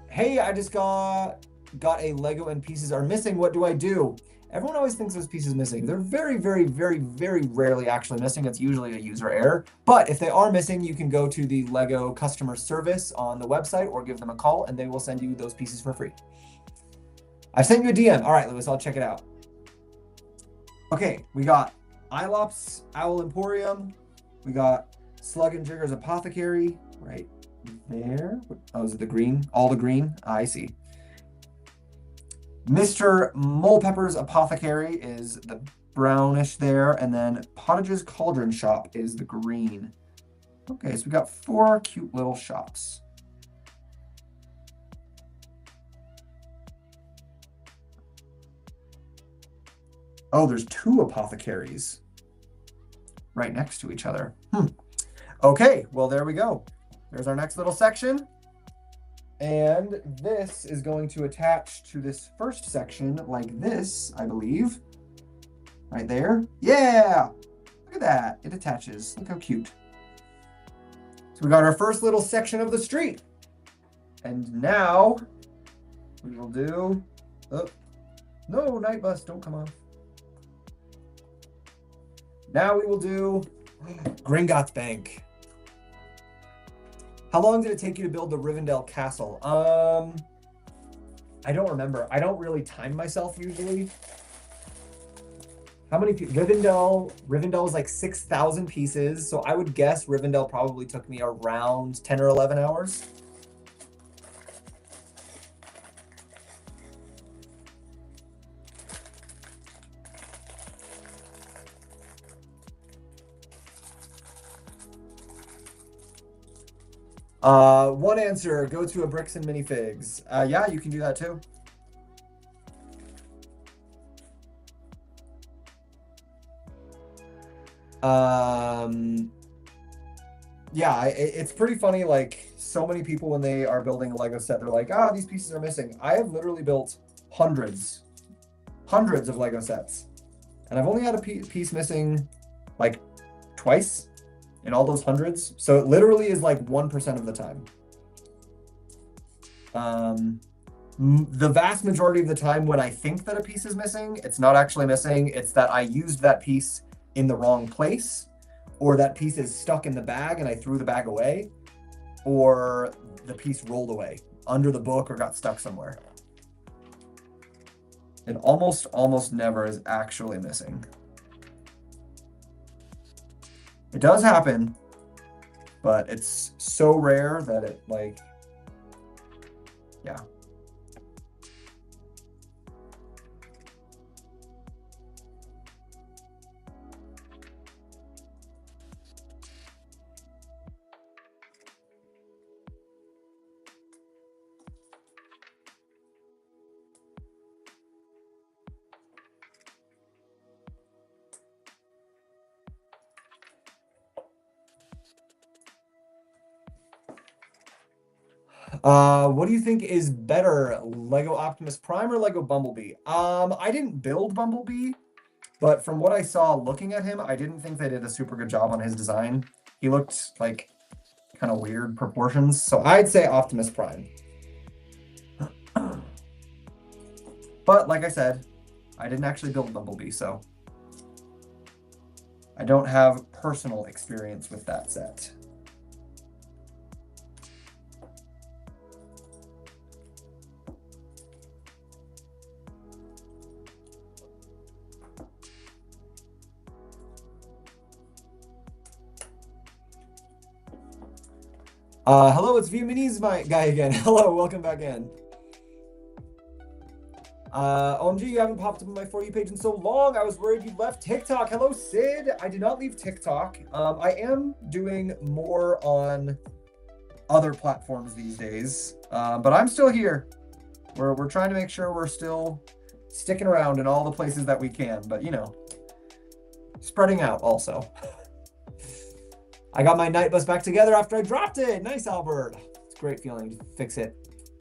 Hey, I just got a Lego and pieces are missing. What do I do? Everyone always thinks those pieces missing. They're very rarely actually missing. It's usually a user error. But if they are missing, you can go to the Lego customer service on the website or give them a call and they will send you those pieces for free. I sent you a DM. All right, Lewis, I'll check it out. Okay, we got Ilops Owl Emporium. We got Slug and Jigger's Apothecary right there. Oh, is it the green? All the green? I see. Mr. Molepepper's Apothecary is the brownish there, and then Pottage's Cauldron Shop is the green. Okay, so we got 4 cute little shops. Oh, there's two apothecaries right next to each other. Okay, well, there we go. There's our next little section. And this is going to attach to this first section like this, I believe. Right there. Yeah! Look at that. It attaches. Look how cute. So we got our first little section of the street. And now we will do... Oh, no, night bus, don't come off. Now we will do Gringotts Bank. How long did it take you to build the Rivendell Castle? I don't remember. I don't really time myself usually. How many Rivendell is like 6,000 pieces. So I would guess Rivendell probably took me around 10 or 11 hours. One answer, go to a Bricks and Minifigs. Yeah, you can do that too. Yeah, it's pretty funny, like, so many people when they are building a Lego set, they're like, these pieces are missing. I have literally built hundreds of Lego sets. And I've only had a piece missing, like, twice in all those hundreds. So it literally is like 1% of the time. The vast majority of the time when I think that a piece is missing, it's not actually missing. It's that I used that piece in the wrong place, or that piece is stuck in the bag and I threw the bag away, or the piece rolled away under the book or got stuck somewhere. It almost never is actually missing. It does happen, but it's so rare that it, like, yeah. What do you think is better, Lego Optimus Prime or Lego Bumblebee? I didn't build Bumblebee, but from what I saw looking at him, I didn't think they did a super good job on his design. He looked like kind of weird proportions, so I'd say Optimus Prime. But like I said, I didn't actually build Bumblebee, so I don't have personal experience with that set. Hello, it's VMinis, my guy again. Hello, welcome back in. OMG, you haven't popped up on my For You page in so long. I was worried you left TikTok. Hello, Sid. I did not leave TikTok. I am doing more on other platforms these days, but I'm still here. We're trying to make sure we're still sticking around in all the places that we can, but you know, spreading out also. I got my night bus back together after I dropped it. Nice, Albert. It's a great feeling to fix it.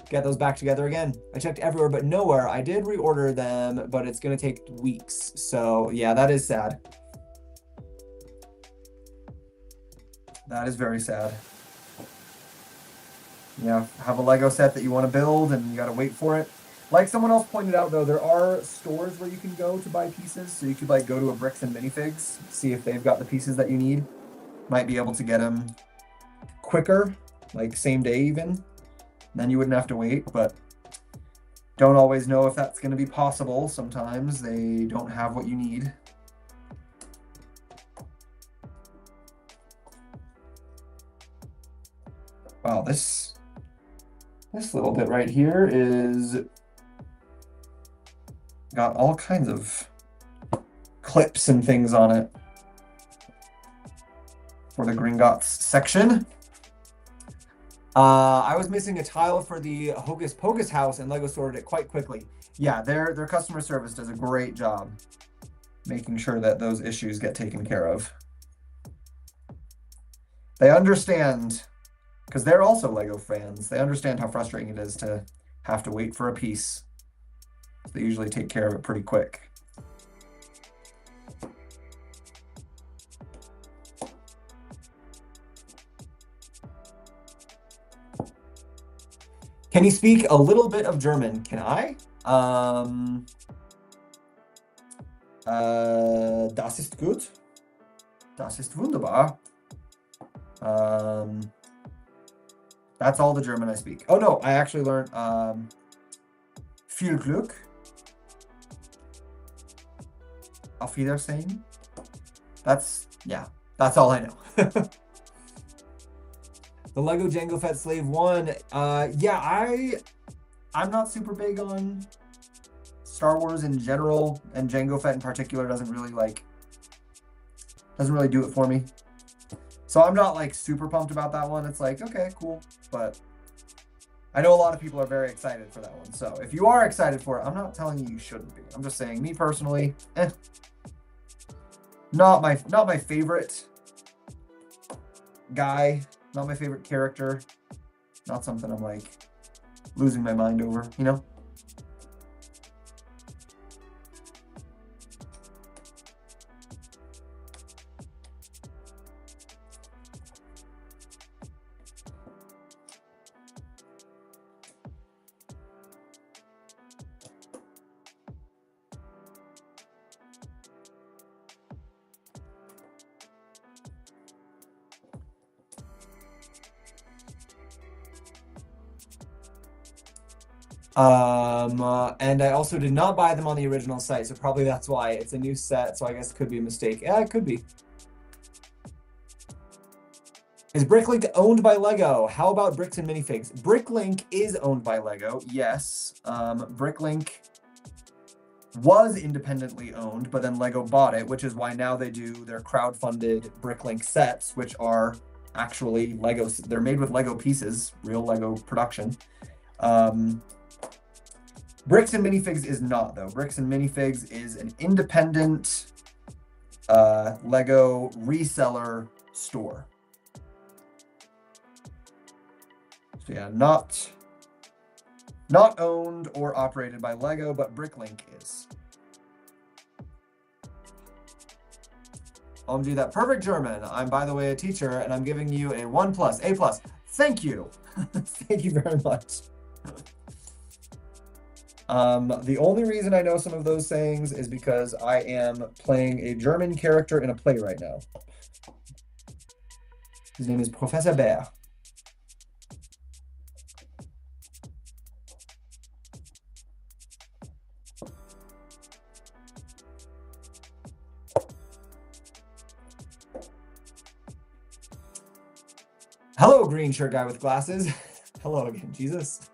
Get those back together again. I checked everywhere, but nowhere. I did reorder them, but it's going to take weeks. So yeah, that is sad. That is very sad. Yeah, have a Lego set that you want to build and you got to wait for it. Like someone else pointed out, though, there are stores where you can go to buy pieces. So you could like go to a Bricks and Minifigs, see if they've got the pieces that you need. Might be able to get them quicker, like same day even. Then you wouldn't have to wait, but don't always know if that's going to be possible. Sometimes they don't have what you need. Wow, this little bit right here is got all kinds of clips and things on it for the Gringotts section. I was missing a tile for the Hocus Pocus house and Lego sorted it quite quickly. Yeah, their customer service does a great job. making sure that those issues get taken care of. They understand, because they're also Lego fans, they understand how frustrating it is to have to wait for a piece. They usually take care of it pretty quick. Can you speak a little bit of German? Can I? Das ist gut. Das ist wunderbar. That's all the German I speak. Oh no, I actually learned viel Glück. Auf Wiedersehen. That's all I know. The Lego Jango Fett Slave 1. Yeah, I'm not super big on Star Wars in general, and Jango Fett in particular doesn't really do it for me. So I'm not like super pumped about that one. It's like, okay, cool. But I know a lot of people are very excited for that one. So if you are excited for it, I'm not telling you shouldn't be. I'm just saying, me personally, not my favorite guy, not my favorite character, not something I'm like losing my mind over, you know? And I also did not buy them on the original site, so probably that's why. It's a new set, so I guess it could be a mistake. Yeah, it could be. Is Bricklink owned by Lego? How about Bricks and Minifigs? Bricklink is owned by Lego, yes. Bricklink was independently owned, but then Lego bought it, which is why now they do their crowdfunded Bricklink sets, which are actually Lego. They're made with Lego pieces, real Lego production. Bricks and Minifigs is not, though. Bricks and Minifigs is an independent Lego reseller store. So yeah, not owned or operated by Lego, but Bricklink is. I'll do that. Perfect German. I'm, by the way, a teacher, and I'm giving you a 1+, A+. Thank you. Thank you very much. The only reason I know some of those sayings is because I am playing a German character in a play right now. His name is Professor Bär. Hello, green shirt guy with glasses. Hello again, Jesus.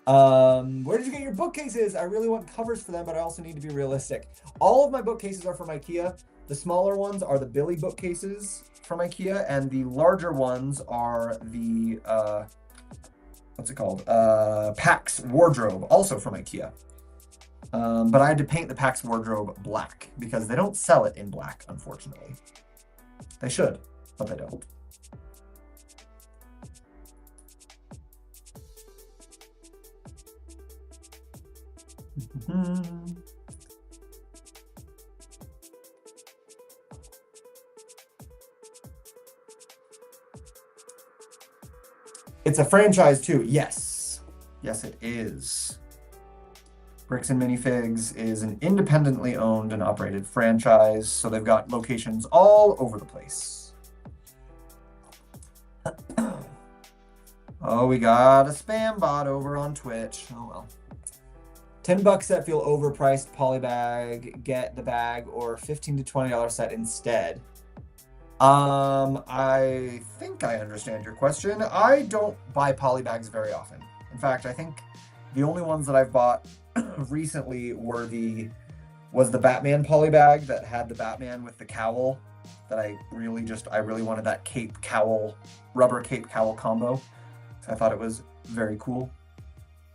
Where did you get your bookcases? I really want covers for them, but I also need to be realistic. All of my bookcases are from IKEA. The smaller ones are the Billy bookcases from IKEA, and the larger ones are the, what's it called? PAX wardrobe, also from IKEA. But I had to paint the PAX wardrobe black because they don't sell it in black, unfortunately. They should, but they don't. It's a franchise too. Yes. Yes, it is. Bricks and Minifigs is an independently owned and operated franchise, so they've got locations all over the place. Oh, we got a spam bot over on Twitch. Oh well. $10 set feel overpriced. Polybag, get the bag, or $15 to $20 set instead. I think I understand your question. I don't buy polybags very often. In fact, I think the only ones that I've bought recently was the Batman polybag that had the Batman with the cowl that I really wanted that cape cowl, rubber cape cowl combo. So I thought it was very cool.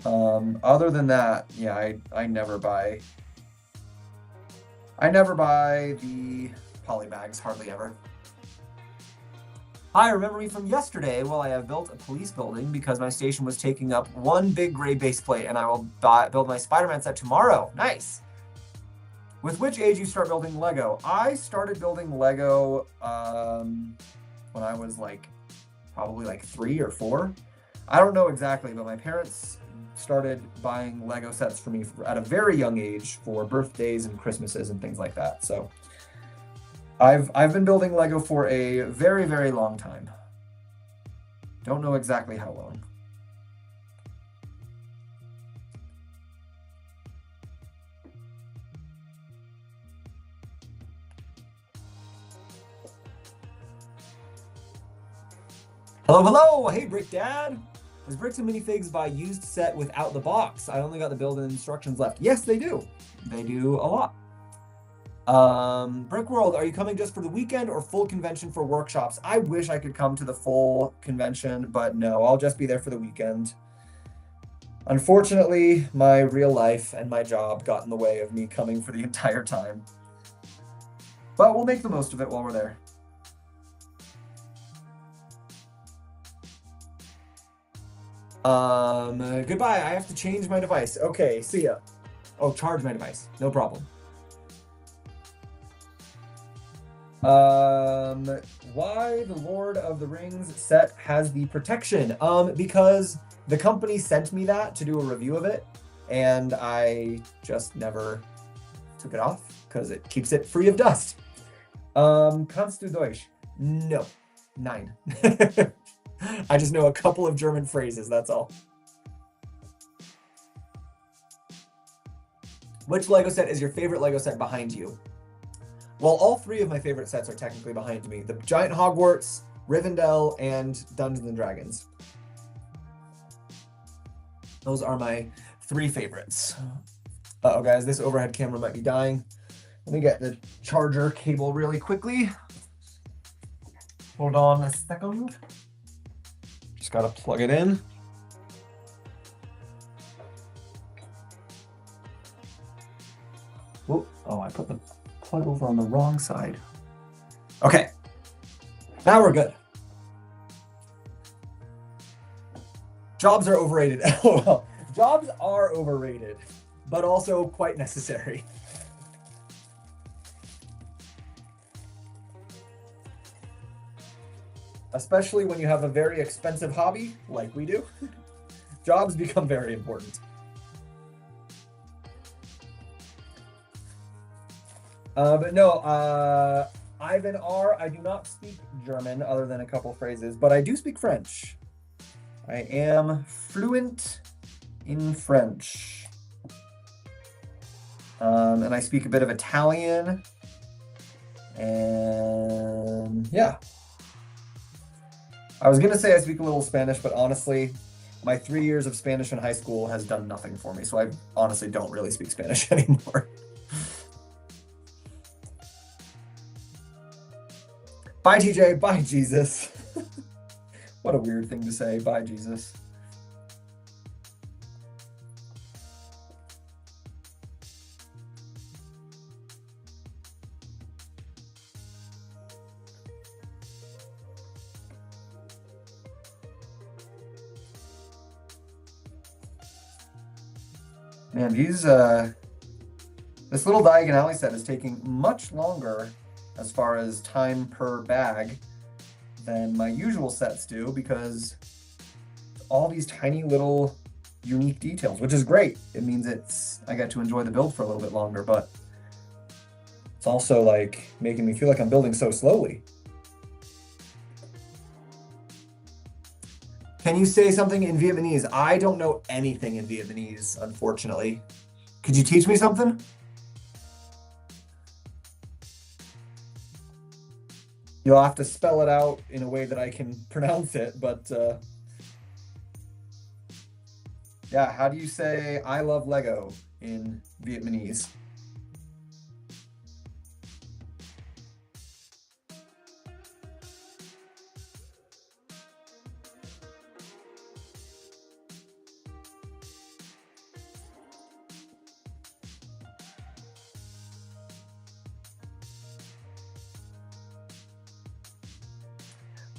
Other than that, yeah, I never buy I never buy the poly bags, hardly ever. Hi, remember me from yesterday? Well, I have built a police building because my station was taking up one big gray base plate, and I will build my Spider-Man set tomorrow. Nice. With which age you start building Lego? I started building Lego when I was probably 3 or 4. I don't know exactly, but my parents started buying Lego sets for me at a very young age for birthdays and Christmases and things like that. So I've been building Lego for a very, very long time. Don't know exactly how long. Hello, hello! Hey, Brick Dad! Does Bricks and Minifigs buy used set without the box? I only got the build and instructions left. Yes, they do. They do a lot. Brick World, are you coming just for the weekend or full convention for workshops? I wish I could come to the full convention, but no, I'll just be there for the weekend. Unfortunately, my real life and my job got in the way of me coming for the entire time. But we'll make the most of it while we're there. Goodbye. I have to change my device. Okay, see ya. Oh, charge my device. No problem. Why the Lord of the Rings set has the protection? Because the company sent me that to do a review of it, and I just never took it off because it keeps it free of dust. Kannst du Deutsch? No. Nein. I just know a couple of German phrases, that's all. Which Lego set is your favorite Lego set behind you? Well, all 3 of my favorite sets are technically behind me. The Giant Hogwarts, Rivendell, and Dungeons & Dragons. Those are my 3 favorites. Uh-oh, guys, this overhead camera might be dying. Let me get the charger cable really quickly. Hold on a second. Just gotta plug it in. Whoop. Oh, I put the plug over on the wrong side. Okay. Now we're good. Jobs are overrated. LOL. Jobs are overrated, but also quite necessary. Especially when you have a very expensive hobby like we do. Jobs become very important. But no, Ivan R., I do not speak German other than a couple phrases, but I do speak French. I am fluent in French. And I speak a bit of Italian. And yeah. I was going to say I speak a little Spanish, but honestly, my 3 years of Spanish in high school has done nothing for me, so I honestly don't really speak Spanish anymore. Bye, TJ. Bye, Jesus. What a weird thing to say. Bye, Jesus. Man, this little Diagon Alley set is taking much longer as far as time per bag than my usual sets do because all these tiny little unique details, which is great. It means I get to enjoy the build for a little bit longer, but it's also like making me feel like I'm building so slowly. Can you say something in Vietnamese? I don't know anything in Vietnamese, unfortunately. Could you teach me something? You'll have to spell it out in a way that I can pronounce it, but yeah, how do you say I love Lego in Vietnamese?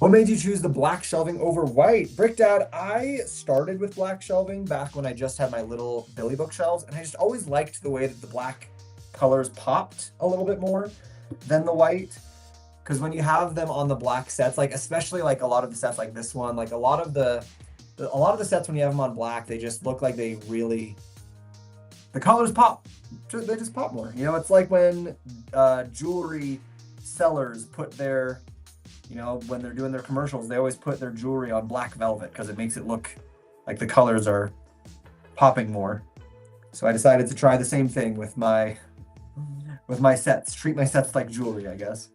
What made you choose the black shelving over white? Brick Dad, I started with black shelving back when I just had my little Billy bookshelves, and I just always liked the way that the black colors popped a little bit more than the white. Because when you have them on the black sets, like especially like a lot of the sets like this one, like a lot of the sets when you have them on black, they just look like they really, the colors pop. They just pop more. You know, it's like when jewelry sellers put their, you know, when they're doing their commercials, they always put their jewelry on black velvet because it makes it look like the colors are popping more. So I decided to try the same thing with my sets. Treat my sets like jewelry, I guess.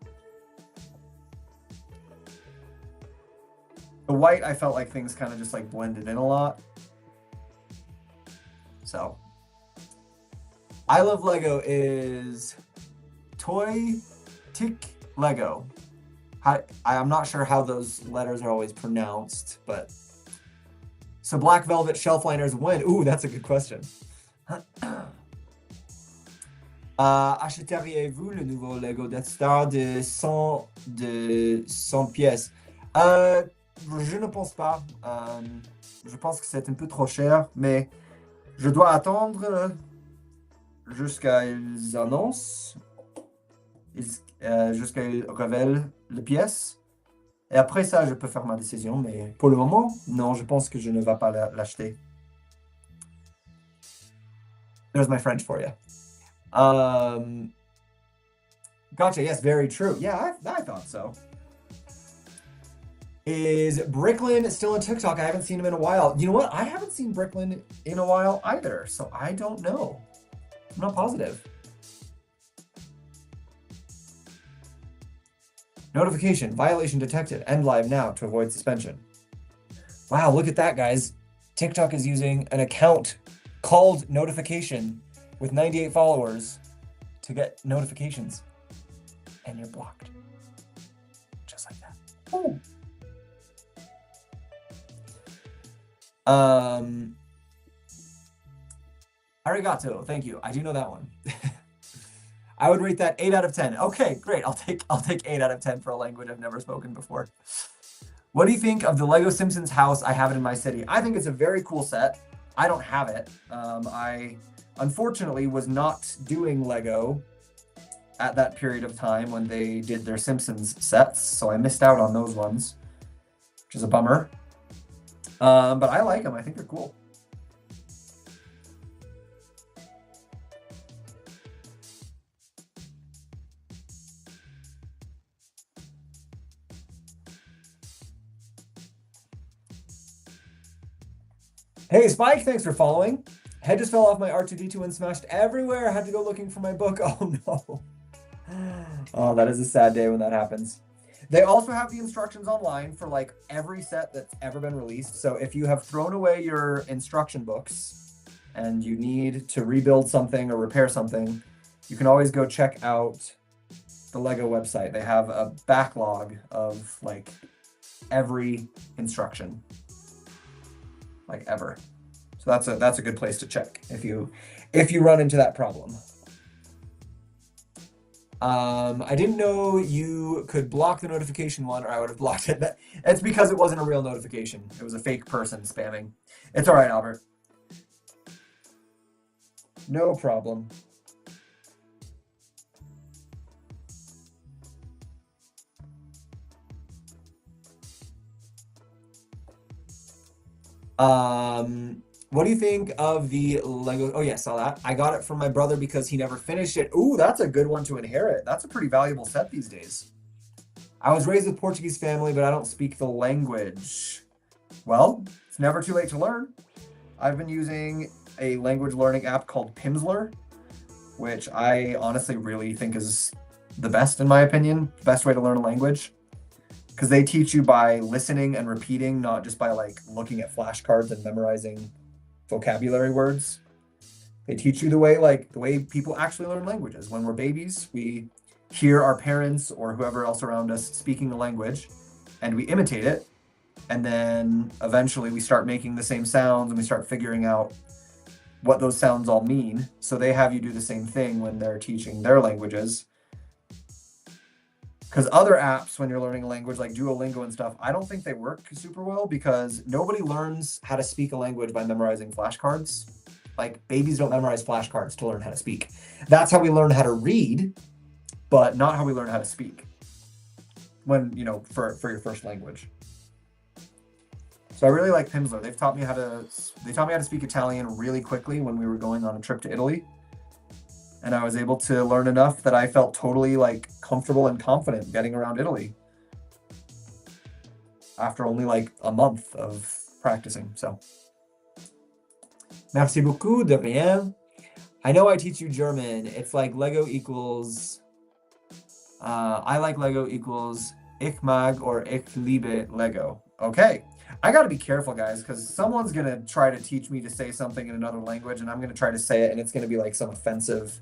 The white, I felt like things kind of just like blended in a lot. So I Love Lego is Toy Tick Lego. I'm not sure how those letters are always pronounced, but so black velvet shelf liners when? Ooh, that's a good question. Achèteriez-vous le nouveau Lego Death Star de 100 pièces? Je ne pense pas. Je pense que c'est un peu trop cher, mais je dois attendre jusqu'à ils annoncent, jusqu'à ils révèlent les pièces. Et après ça, je peux faire ma décision, mais pour le moment, non, je pense que je ne vais pas l'acheter. There's my French for you. Gotcha, yes, very true. Yeah, I thought so. Is Bricklin still on TikTok? I haven't seen him in a while. You know what? I haven't seen Bricklin in a while either, so I don't know. I'm not positive. Notification, violation detected. End live now to avoid suspension. Wow, look at that, guys. TikTok is using an account called Notification with 98 followers to get notifications. And you're blocked. Just like that. Ooh. Arigato, thank you. I do know that one. I would rate that 8 out of 10. Okay, great. I'll take 8 out of 10 for a language I've never spoken before. What do you think of the Lego Simpsons house? I have it in my city. I think it's a very cool set. I don't have it. I unfortunately was not doing Lego at that period of time when they did their Simpsons sets, so I missed out on those ones, which is a bummer. But I like them. I think they're cool. Hey, Spike, thanks for following. Head just fell off my R2-D2 and smashed everywhere. I had to go looking for my book. Oh, no. Oh, that is a sad day when that happens. They also have the instructions online for like every set that's ever been released. So if you have thrown away your instruction books and you need to rebuild something or repair something, you can always go check out the Lego website. They have a backlog of like every instruction, like ever. So that's a good place to check if you run into that problem. I didn't know you could block the notification one, or I would have blocked it. It's because it wasn't a real notification. It was a fake person spamming. It's all right, Albert. No problem. What do you think of the Lego? Oh yeah, saw that. I got it from my brother because he never finished it. Ooh, that's a good one to inherit. That's a pretty valuable set these days. I was raised with Portuguese family, but I don't speak the language. Well, it's never too late to learn. I've been using a language learning app called Pimsleur, which I honestly really think is the best in my opinion, best way to learn a language. Because they teach you by listening and repeating, not just by like looking at flashcards and memorizing vocabulary words. They teach you the way people actually learn languages. When we're babies, we hear our parents or whoever else around us speaking the language and we imitate it. And then eventually we start making the same sounds and we start figuring out what those sounds all mean. So they have you do the same thing when they're teaching their languages. Because other apps, when you're learning a language like Duolingo and stuff, I don't think they work super well because nobody learns how to speak a language by memorizing flashcards. Like babies don't memorize flashcards to learn how to speak. That's how we learn how to read, but not how we learn how to speak when, for your first language. So I really like Pimsleur. They taught me how to speak Italian really quickly when we were going on a trip to Italy. And I was able to learn enough that I felt totally like comfortable and confident getting around Italy after only like a month of practicing. So, merci beaucoup, de rien. I know I teach you German. It's like Lego equals, I like Lego equals ich mag or ich liebe Lego. Okay. I got to be careful, guys, because someone's going to try to teach me to say something in another language, and I'm going to try to say it, and it's going to be like some offensive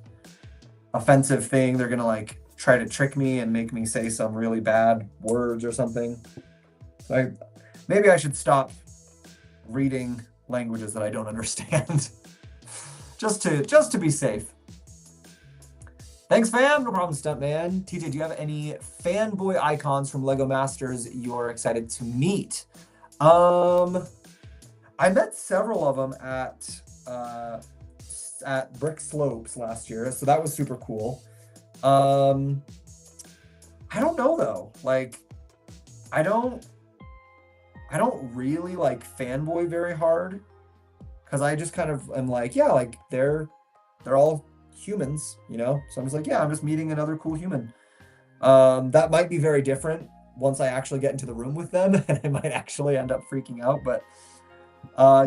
thing. They're going to like try to trick me and make me say some really bad words or something. So maybe I should stop reading languages that I don't understand just to be safe. Thanks, fam. No problem, Stuntman. TJ, do you have any fanboy icons from Lego Masters you're excited to meet? I met several of them at Brick Slopes last year, so that was super cool. I don't know though. Like, I don't really like fanboy very hard because I just kind of am like, yeah, like they're all humans, So I'm just like, yeah, I'm just meeting another cool human. That might be very different once I actually get into the room with them, and I might actually end up freaking out. But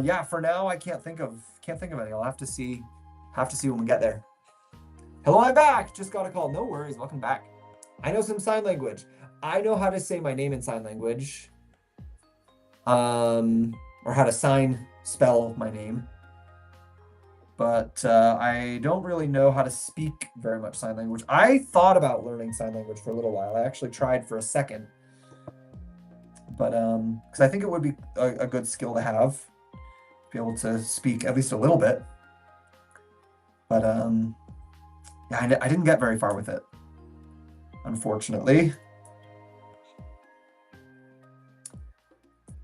yeah, for now I can't think of any. I'll have to see when we get there. Hello, I'm back. Just got a call. No worries. Welcome back. I know some sign language. I know how to say my name in sign language. Or how to spell my name. But I don't really know how to speak very much sign language. I thought about learning sign language for a little while. I actually tried for a second. But because I think it would be a good skill to have, be able to speak at least a little bit. But yeah, I didn't get very far with it, unfortunately.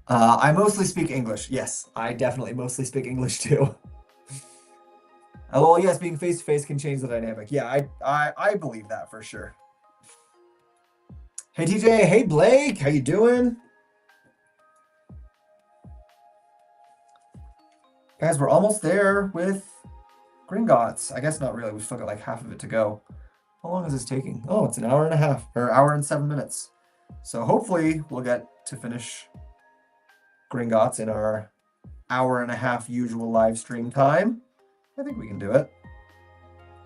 I mostly speak English. Yes, I definitely mostly speak English too. Well, yes, being face-to-face can change the dynamic. Yeah, I believe that for sure. Hey, TJ. Hey, Blake. How you doing? Guys, we're almost there with Gringotts. I guess not really. We've still got like half of it to go. How long is this taking? Oh, it's an hour and a half, or hour and 7 minutes. So hopefully we'll get to finish Gringotts in our hour and a half usual live stream time. I think we can do it.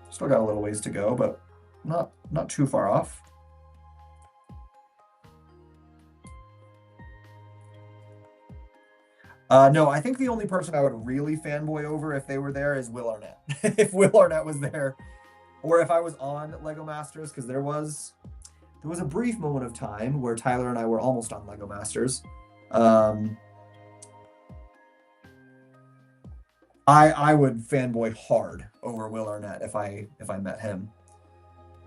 Still got a little ways to go, but not too far off. No, I think the only person I would really fanboy over if they were there is Will Arnett. If Will Arnett was there, or if I was on Lego Masters, because there was a brief moment of time where Tyler and I were almost on Lego Masters. I would fanboy hard over Will Arnett if I met him.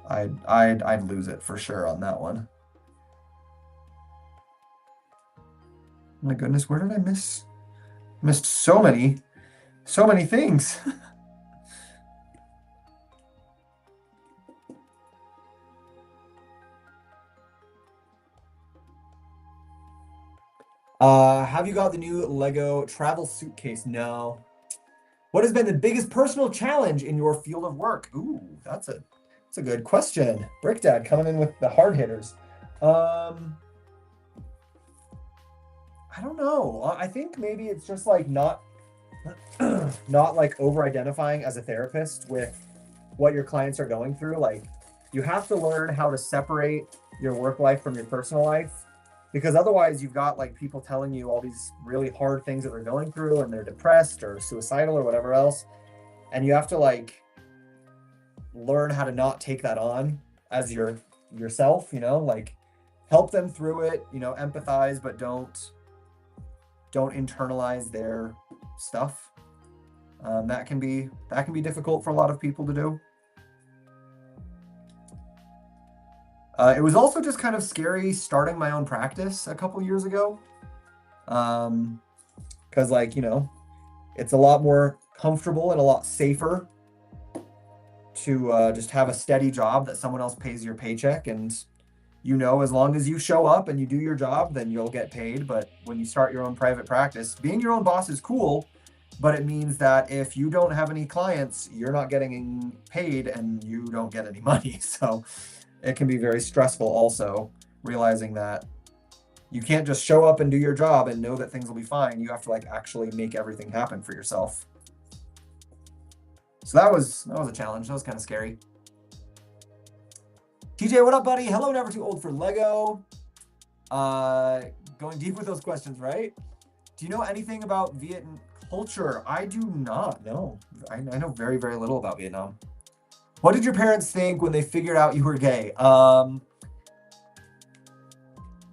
I'd lose it for sure on that one. Oh my goodness, where did I miss? Missed so many things. Have you got the new Lego travel suitcase? No. What has been the biggest personal challenge in your field of work? Ooh, that's a good question. Brick Dad coming in with the hard hitters. I don't know. I think maybe it's just like not like over identifying as a therapist with what your clients are going through. Like, you have to learn how to separate your work life from your personal life, because otherwise you've got like people telling you all these really hard things that they're going through, and they're depressed or suicidal or whatever else, and you have to like learn how to not take that on as yourself, like help them through it, empathize, but don't internalize their stuff. That can be difficult for a lot of people to do. It was also just kind of scary starting my own practice a couple years ago. Because like, it's a lot more comfortable and a lot safer to just have a steady job that someone else pays your paycheck. And as long as you show up and you do your job, then you'll get paid. But when you start your own private practice, being your own boss is cool, but it means that if you don't have any clients, you're not getting paid and you don't get any money. So it can be very stressful also, realizing that you can't just show up and do your job and know that things will be fine. You have to like actually make everything happen for yourself. So that was a challenge. That was kind of scary. TJ, what up, buddy? Hello, never too old for Lego. Going deep with those questions, right? Do you know anything about Vietnam culture? I do not know. I know very, very little about Vietnam. What did your parents think when they figured out you were gay?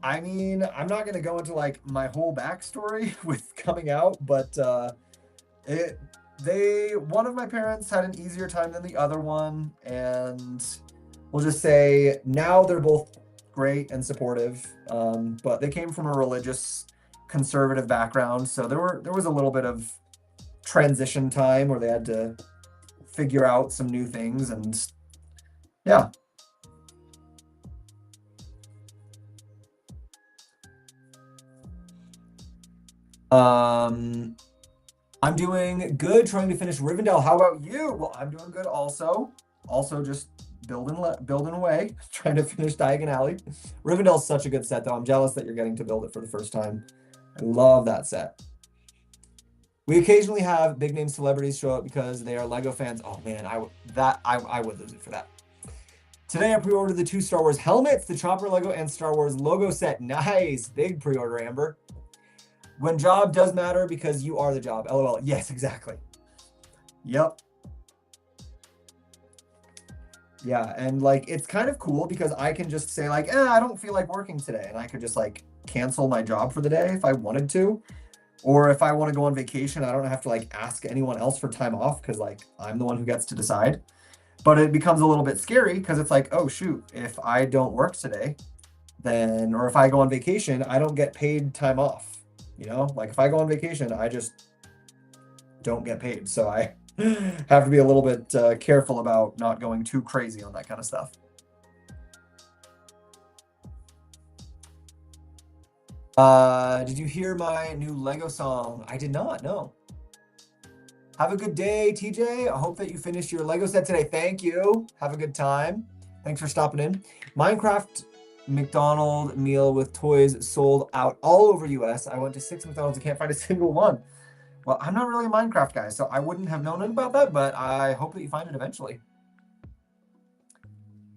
I mean, I'm not going to go into like my whole backstory with coming out, but one of my parents had an easier time than the other one, and we'll just say now they're both great and supportive, but they came from a religious conservative background, so there was a little bit of transition time where they had to figure out some new things, and yeah. I'm doing good, trying to finish Rivendell. How about you? Well, I'm doing good also. Also just building away, trying to finish Diagon Alley. Rivendell's such a good set, though. I'm jealous that you're getting to build it for the first time. I love that set. We occasionally have big name celebrities show up because they are Lego fans. Oh man, I would lose it for that. Today I pre-ordered the 2 Star Wars helmets, the Chopper Lego, and Star Wars logo set. Nice, big pre-order, Amber. When job does matter because you are the job. LOL. Yes, exactly. Yep. Yeah, and like it's kind of cool because I can just say like, I don't feel like working today, and I could just like cancel my job for the day if I wanted to. Or if I want to go on vacation, I don't have to like ask anyone else for time off because like I'm the one who gets to decide. But it becomes a little bit scary because it's like, oh shoot, if I don't work today, then, or if I go on vacation, I don't get paid time off. Like if I go on vacation, I just don't get paid. So I have to be a little bit careful about not going too crazy on that kind of stuff. Did you hear my new Lego song? I did not, no. Have a good day, TJ. I hope that you finished your Lego set today. Thank you. Have a good time. Thanks for stopping in. Minecraft McDonald's meal with toys sold out all over US. I went to 6 McDonald's and can't find a single one. Well, I'm not really a Minecraft guy, so I wouldn't have known about that, but I hope that you find it eventually.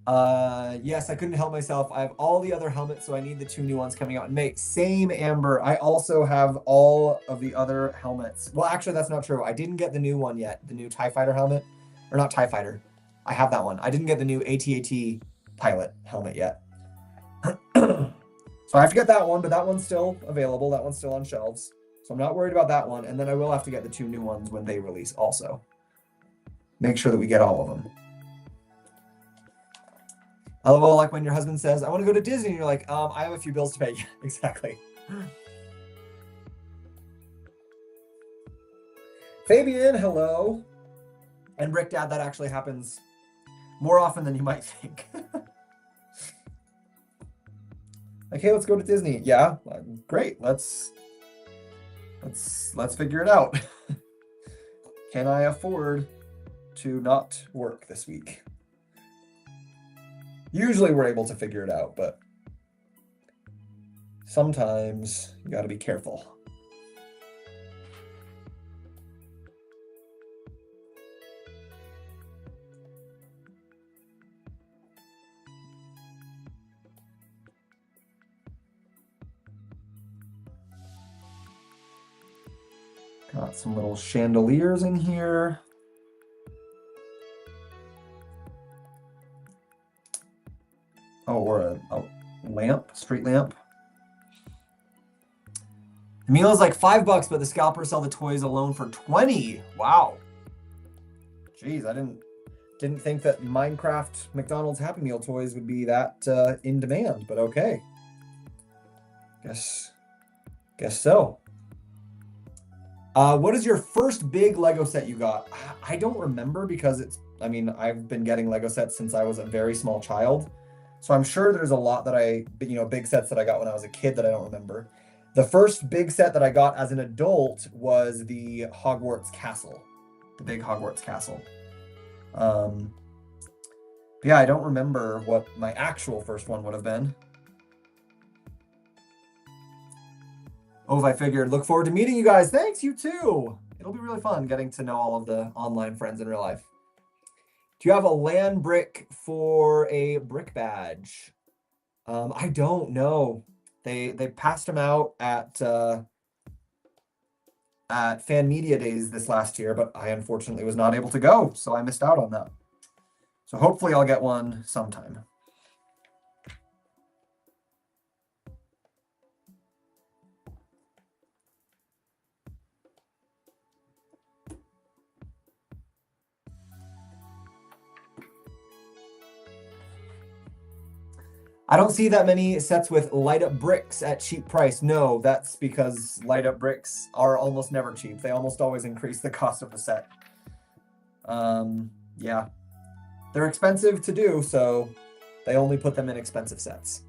Yes, I couldn't help myself. I have all the other helmets, so I need the 2 new ones coming out in May. Same, Amber. I also have all of the other helmets. Well, actually, that's not true. I didn't get the new one yet, the new TIE Fighter helmet. Or not TIE Fighter. I have that one. I didn't get the new AT-AT pilot helmet yet. So I have to get that one, but that one's still available. That one's still on shelves. So I'm not worried about that one. And then I will have to get the 2 new ones when they release also. Make sure that we get all of them. LOL, like when your husband says, I want to go to Disney, and you're like, I have a few bills to pay. Yeah, exactly. Fabian, hello. And Rick, Dad, that actually happens more often than you might think. Like, hey, let's go to Disney. Yeah, great. Let's figure it out. Can I afford to not work this week? Usually we're able to figure it out, but sometimes you got to be careful. Got some little chandeliers in here. Oh, or a lamp, street lamp. The meal is like $5, but the scalpers sell the toys alone for 20. Wow. Jeez, I didn't. Didn't think that Minecraft McDonald's Happy Meal toys would be that in demand, but okay. Guess so. What is your first big Lego set you got? I don't remember because I've been getting Lego sets since I was a very small child. So I'm sure there's a lot that big sets that I got when I was a kid that I don't remember. The first big set that I got as an adult was the Hogwarts Castle, the big Hogwarts Castle. Yeah, I don't remember what my actual first one would have been. Oh, I figured, look forward to meeting you guys. Thanks, you too. It'll be really fun getting to know all of the online friends in real life. Do you have a land brick for a brick badge? I don't know. They passed them out at Fan Media Days this last year, but I unfortunately was not able to go, so I missed out on that. So hopefully I'll get one sometime. I don't see that many sets with light up bricks at cheap price. No, that's because light up bricks are almost never cheap. They almost always increase the cost of the set. Yeah. They're expensive to do, so they only put them in expensive sets.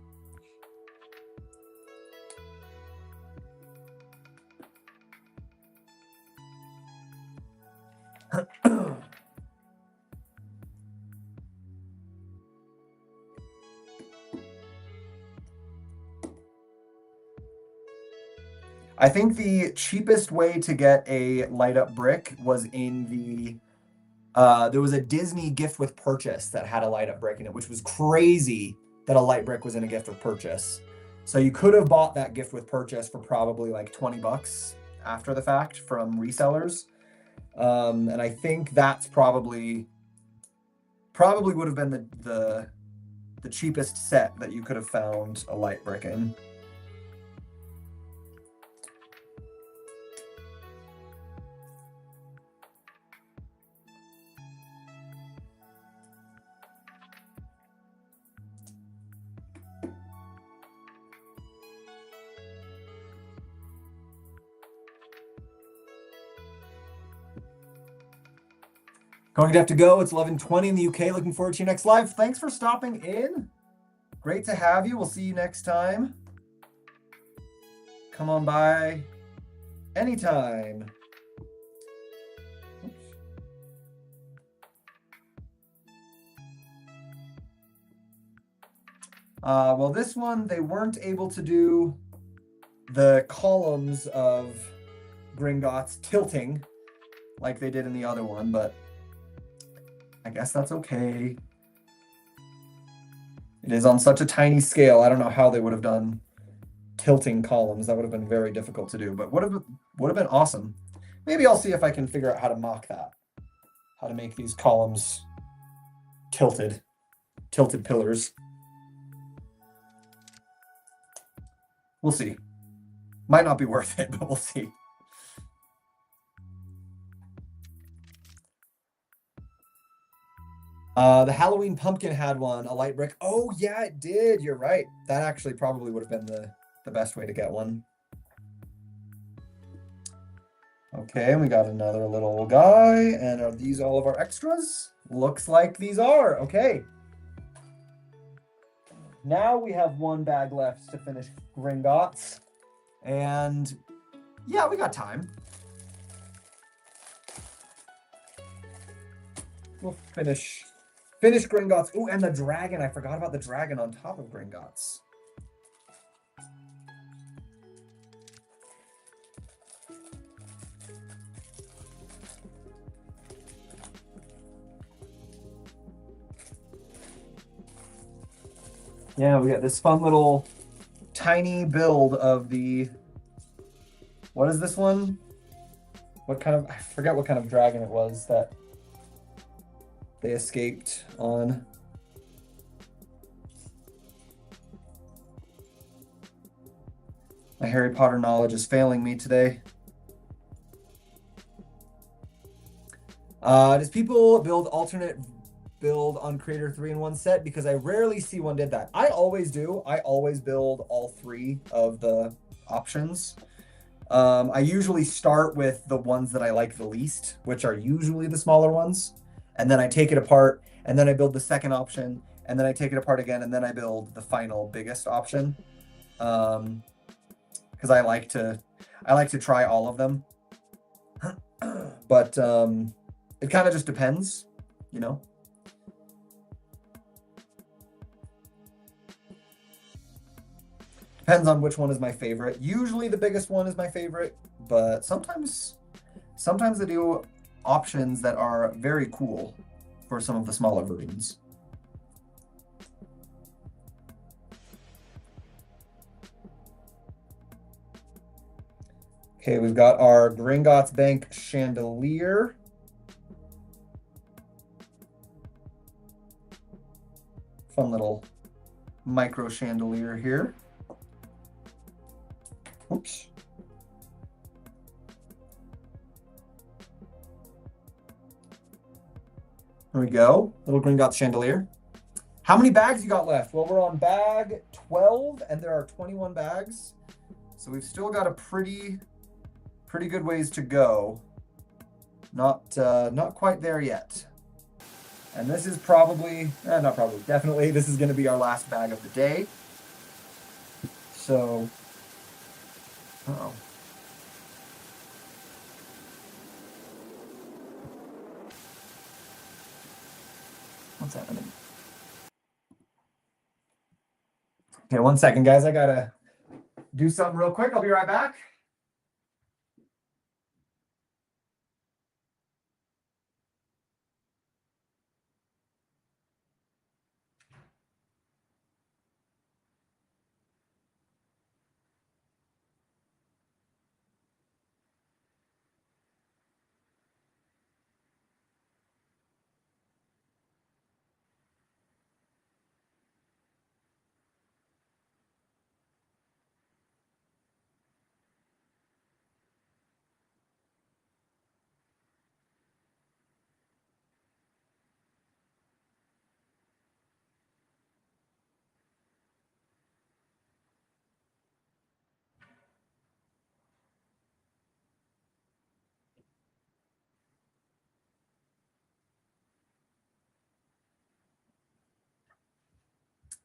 I think the cheapest way to get a light up brick was in there was a Disney gift with purchase that had a light up brick in it, which was crazy that a light brick was in a gift with purchase. So you could have bought that gift with purchase for probably like 20 bucks after the fact from resellers. And I think that's probably would have been the cheapest set that you could have found a light brick in. Going to have to go. It's 11:20 in the UK. Looking forward to your next live. Thanks for stopping in. Great to have you. We'll see you next time. Come on by anytime. Well, this one, they weren't able to do the columns of Gringotts tilting like they did in the other one, but I guess that's okay. It is on such a tiny scale. I don't know how they would have done tilting columns. That would have been very difficult to do, but would have been awesome. Maybe I'll see if I can figure out how to mock that. How to make these columns tilted pillars. We'll see. Might not be worth it, but we'll see. The Halloween pumpkin had one, a light brick. Oh yeah, it did. You're right. That actually probably would have been the best way to get one. Okay, and we got another little guy. And are these all of our extras? Looks like these are. Okay. Now we have one bag left to finish Gringotts. And yeah, we got time. We'll finish Gringotts. Oh, and the dragon. I forgot about the dragon on top of Gringotts. Yeah, we got this fun little tiny build of the, what is this one? What kind of, I forget what kind of dragon it was that they escaped on. My Harry Potter knowledge is failing me today. Does people build alternate build on Creator 3-in-1 set because I rarely see one did that. I always do. I always build all 3 of the options. I usually start with the ones that I like the least, which are usually the smaller ones. And then I take it apart, and then I build the second option, and then I take it apart again, and then I build the final biggest option. Because I like to try all of them. But it kind of just depends, you know. Depends on which one is my favorite. Usually the biggest one is my favorite, but sometimes I do options that are very cool for some of the smaller versions. Okay, we've got our Gringotts Bank chandelier. Fun little micro chandelier here. Oops. There we go. Little Gringotts chandelier. How many bags you got left? Well, we're on bag 12 and there are 21 bags. So we've still got a pretty good ways to go. Not quite there yet. And this is probably, definitely this is going to be our last bag of the day. So, uh-oh. What's happening? Okay, 1 second, guys. I gotta do something real quick. I'll be right back.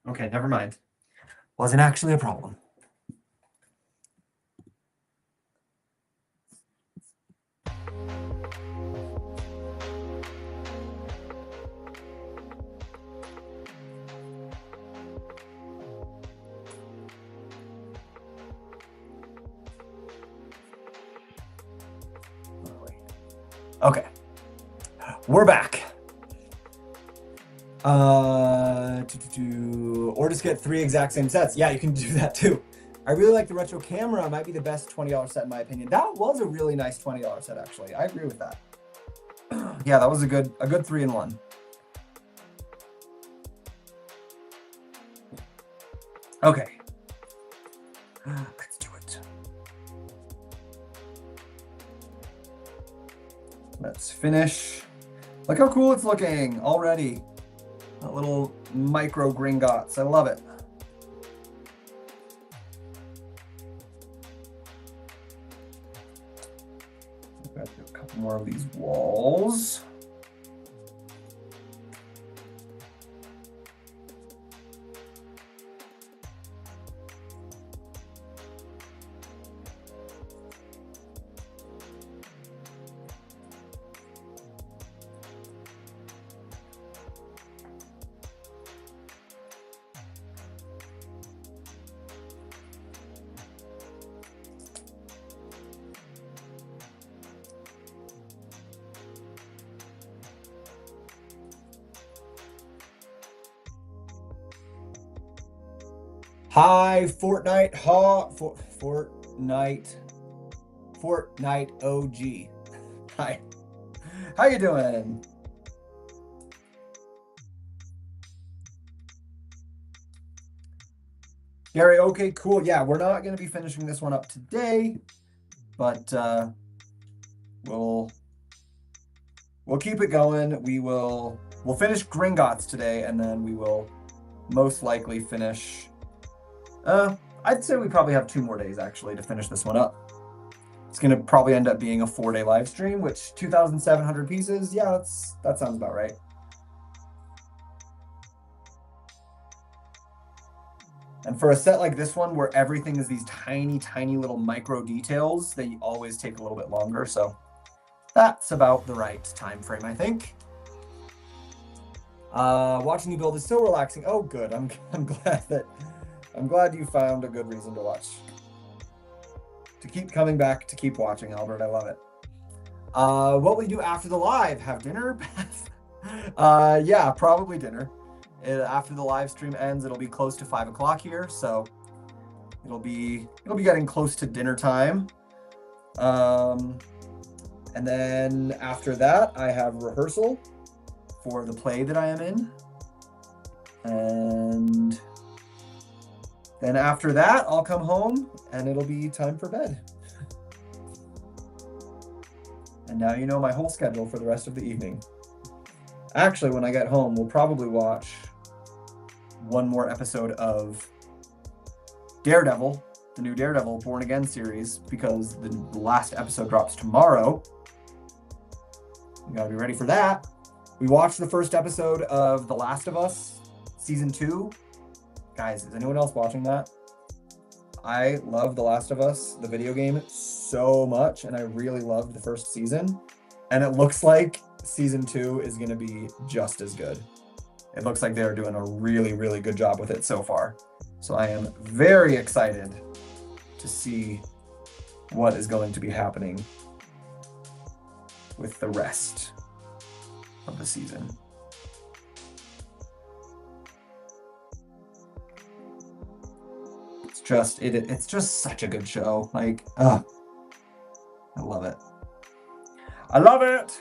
Okay, never mind. Wasn't actually a problem. Okay, we're back. Or just get 3 exact same sets. Yeah, you can do that too. I really like the retro camera. It might be the best $20 set in my opinion. That was a really nice $20 set actually. I agree with that. Yeah, that was a good 3-in-1. Okay. Let's do it. Let's finish. Look how cool it's looking already. A little micro Gringotts. I love it. I've got to do a couple more of these walls. Hi, Fortnite OG. Hi. How you doing? Gary, okay, cool. Yeah, we're not going to be finishing this one up today, but we'll keep it going. We will We'll finish Gringotts today, and then we will most likely finish... I'd say we probably have 2 more days, actually, to finish this one up. It's going to probably end up being a 4-day live stream, which 2,700 pieces, yeah, that sounds about right. And for a set like this one, where everything is these tiny, tiny little micro details, they always take a little bit longer. So that's about the right time frame, I think. Watching you build is so relaxing. Oh, good. I'm glad you found a good reason to watch. To keep coming back, to keep watching, Albert. I love it. What will you do after the live? Have dinner? Yeah, probably dinner. After the live stream ends, it'll be close to 5 o'clock here, so it'll be getting close to dinner time. And then after that, I have rehearsal for the play that I am in. And then after that, I'll come home and it'll be time for bed. And now you know my whole schedule for the rest of the evening. Actually, when I get home, we'll probably watch one more episode of Daredevil, the new Daredevil Born Again series, because the last episode drops tomorrow. You gotta be ready for that. We watched the first episode of The Last of Us, season 2. Guys, is anyone else watching that? I love The Last of Us, the video game, so much, and I really loved the first season. And it looks like season 2 is gonna be just as good. It looks like they're doing a really, really good job with it so far. So I am very excited to see what is going to be happening with the rest of the season. It's just such a good show. Like, I love it. I love it.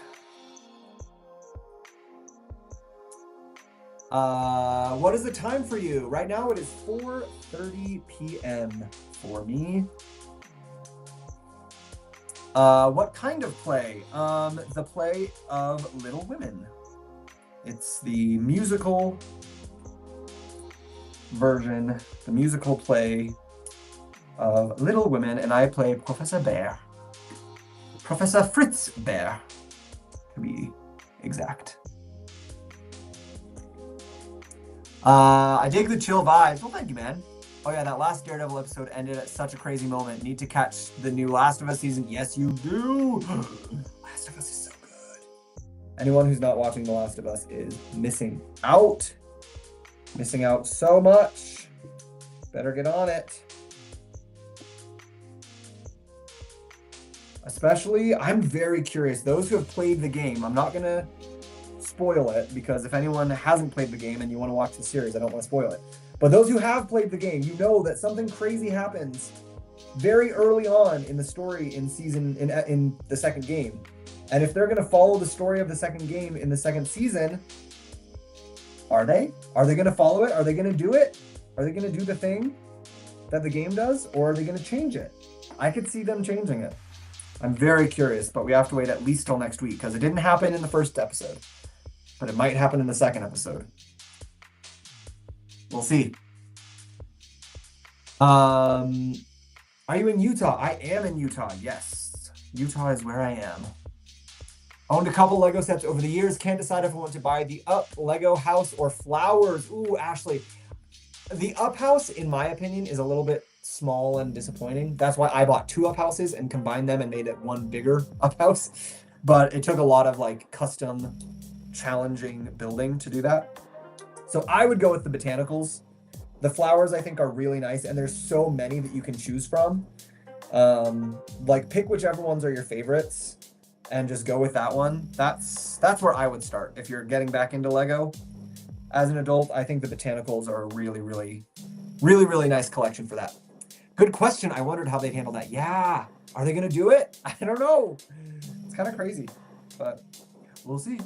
What is the time for you? Right now it is 4:30 p.m. for me. What kind of play? The play of Little Women. It's the musical version, the musical play of Little Women, and I play Professor Bear. Professor Fritz Bear, to be exact. I dig the chill vibes. Well, thank you, man. Oh yeah, that last Daredevil episode ended at such a crazy moment. Need to catch the new Last of Us season. Yes, you do. Last of Us is so good. Anyone who's not watching The Last of Us is missing out. Missing out so much. Better get on it. Especially, I'm very curious. Those who have played the game, I'm not going to spoil it, because if anyone hasn't played the game and you want to watch the series, I don't want to spoil it. But those who have played the game, you know that something crazy happens very early on in the story in the second game. And if they're going to follow the story of the second game in the second season, are they? Are they going to follow it? Are they going to do it? Are they going to do the thing that the game does? Or are they going to change it? I could see them changing it. I'm very curious, but we have to wait at least till next week, because it didn't happen in the first episode. But it might happen in the second episode. We'll see. Are you in Utah? I am in Utah, yes. Utah is where I am. Owned a couple Lego sets over the years. Can't decide if I want to buy the Up Lego house or flowers. Ooh, Ashley. The Up house, in my opinion, is a little bit small and disappointing. That's why I bought 2 Up houses and combined them and made it one bigger Up house. But it took a lot of like custom challenging building to do that. So I would go with the botanicals. The flowers I think are really nice, and there's so many that you can choose from. Like pick whichever ones are your favorites and just go with that one. That's where I would start if you're getting back into Lego. As an adult, I think the botanicals are a really, really, really, really nice collection for that. Good question. I wondered how they'd handle that. Yeah. Are they going to do it? I don't know. It's kind of crazy, but we'll see.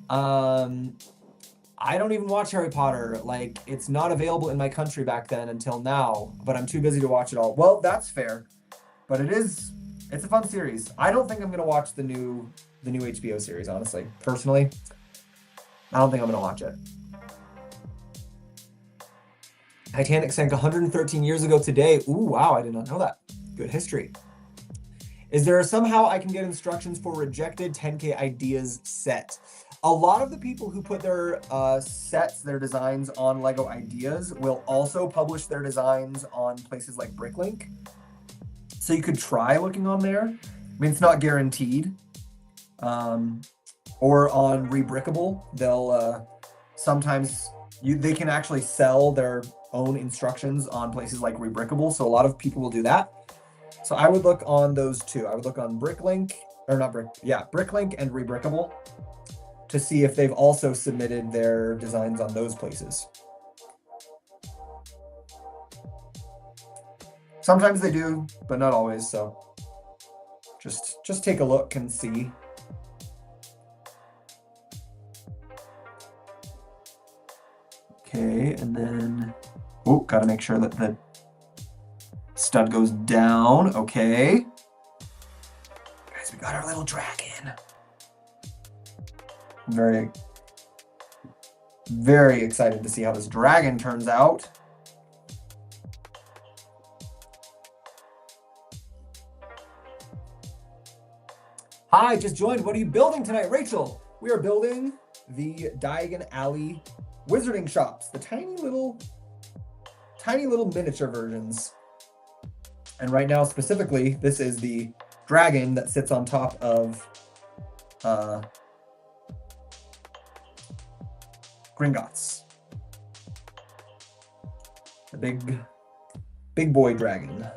I don't even watch Harry Potter. Like, it's not available in my country back then until now, but I'm too busy to watch it all. Well, that's fair, but it's a fun series. I don't think I'm going to watch the new HBO series, honestly. Personally, I don't think I'm going to watch it. Titanic sank 113 years ago today. Ooh, wow, I did not know that. Good history. Is there somehow I can get instructions for rejected 10K ideas set? A lot of the people who put their sets, their designs on Lego Ideas will also publish their designs on places like Bricklink. So you could try looking on there. I mean, it's not guaranteed. Or on Rebrickable, they'll sometimes they can actually sell their own instructions on places like Rebrickable. So a lot of people will do that. So I would look on those two. I would look on Bricklink, or not Bricklink and Rebrickable to see if they've also submitted their designs on those places. Sometimes they do, but not always. So just take a look and see. Okay, and then, oh, gotta make sure that the stud goes down. Okay. Guys, we got our little dragon. I'm very, very excited to see how this dragon turns out. Hi, just joined. What are you building tonight, Rachel? We are building the Diagon Alley Wizarding Shops, the tiny little miniature versions. And right now, specifically, this is the dragon that sits on top of Gringotts. The big boy dragon.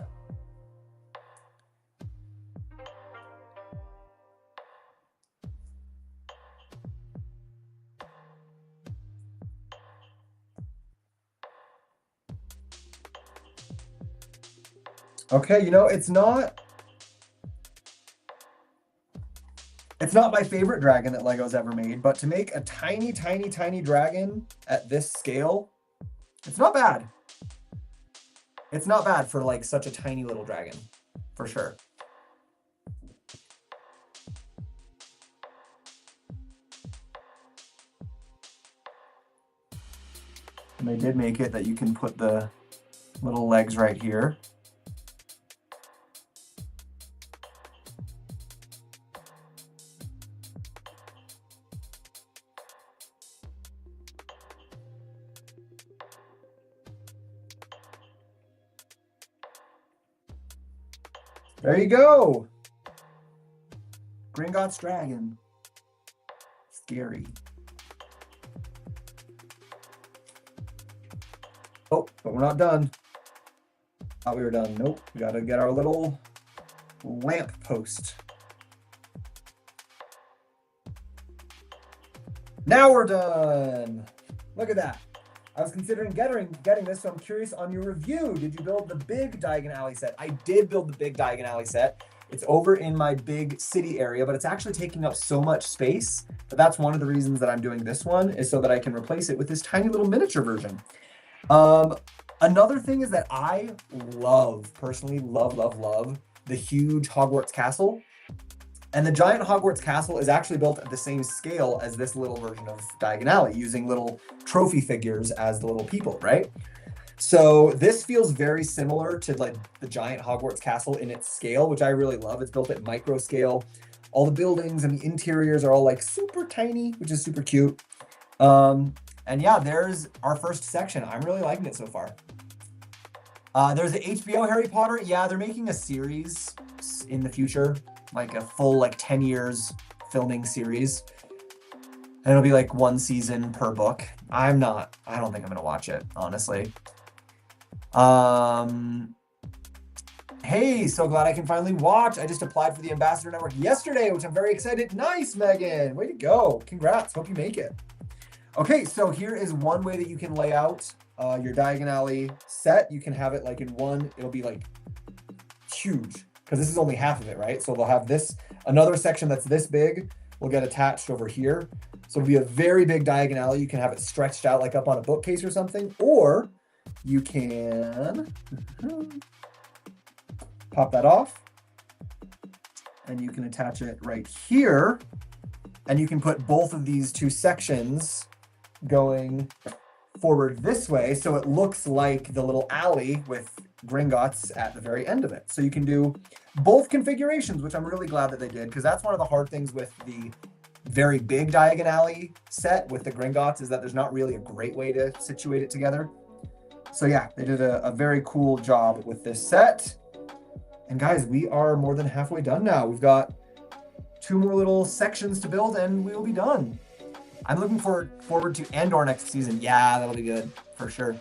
Okay, you know, it's not my favorite dragon that Lego's ever made, but to make a tiny, tiny, tiny dragon at this scale, it's not bad. It's not bad for like such a tiny little dragon, for sure. And they did make it that you can put the little legs right here. There you go. Gringotts dragon. Scary. Oh, but we're not done. Thought we were done. Nope. We gotta get our little lamp post. Now we're done. Look at that. I was considering getting this, so I'm curious on your review. Did you build the big Diagon Alley set? I did build the big Diagon Alley set. It's over in my big city area, but it's actually taking up so much space. But that's one of the reasons that I'm doing this one, is so that I can replace it with this tiny little miniature version. Another thing is that I personally love the huge Hogwarts castle. And the giant Hogwarts castle is actually built at the same scale as this little version of Diagon Alley, using little trophy figures as the little people, right? So this feels very similar to like the giant Hogwarts castle in its scale, which I really love. It's built at micro scale. All the buildings and the interiors are all like super tiny, which is super cute. And yeah, there's our first section. I'm really liking it so far. There's the HBO Harry Potter. Yeah, they're making a series in the future, like a full 10 years filming series. And it'll be like one season per book. I don't think I'm gonna watch it, honestly. Hey, so glad I can finally watch. I just applied for the Ambassador Network yesterday, which I'm very excited. Nice, Megan. Way to go. Congrats. Hope you make it. Okay, so here is one way that you can lay out your Diagon Alley set. You can have it like in one, it'll be like huge, because this is only half of it, right? So they'll have this, another section that's this big will get attached over here. So it'll be a very big Diagon Alley. You can have it stretched out like up on a bookcase or something, or you can pop that off and you can attach it right here And you can put both of these two sections going forward this way, so it looks like the little alley with Gringotts at the very end of it. So you can do both configurations, which I'm really glad that they did, because that's one of the hard things with the very big Diagon Alley set with the Gringotts, is that there's not really a great way to situate it together. So yeah, they did a very cool job with this set. And guys, we are more than halfway done now. We've got 2 more little sections to build and we will be done. I'm looking forward to Andor next season. Yeah, that'll be good for sure.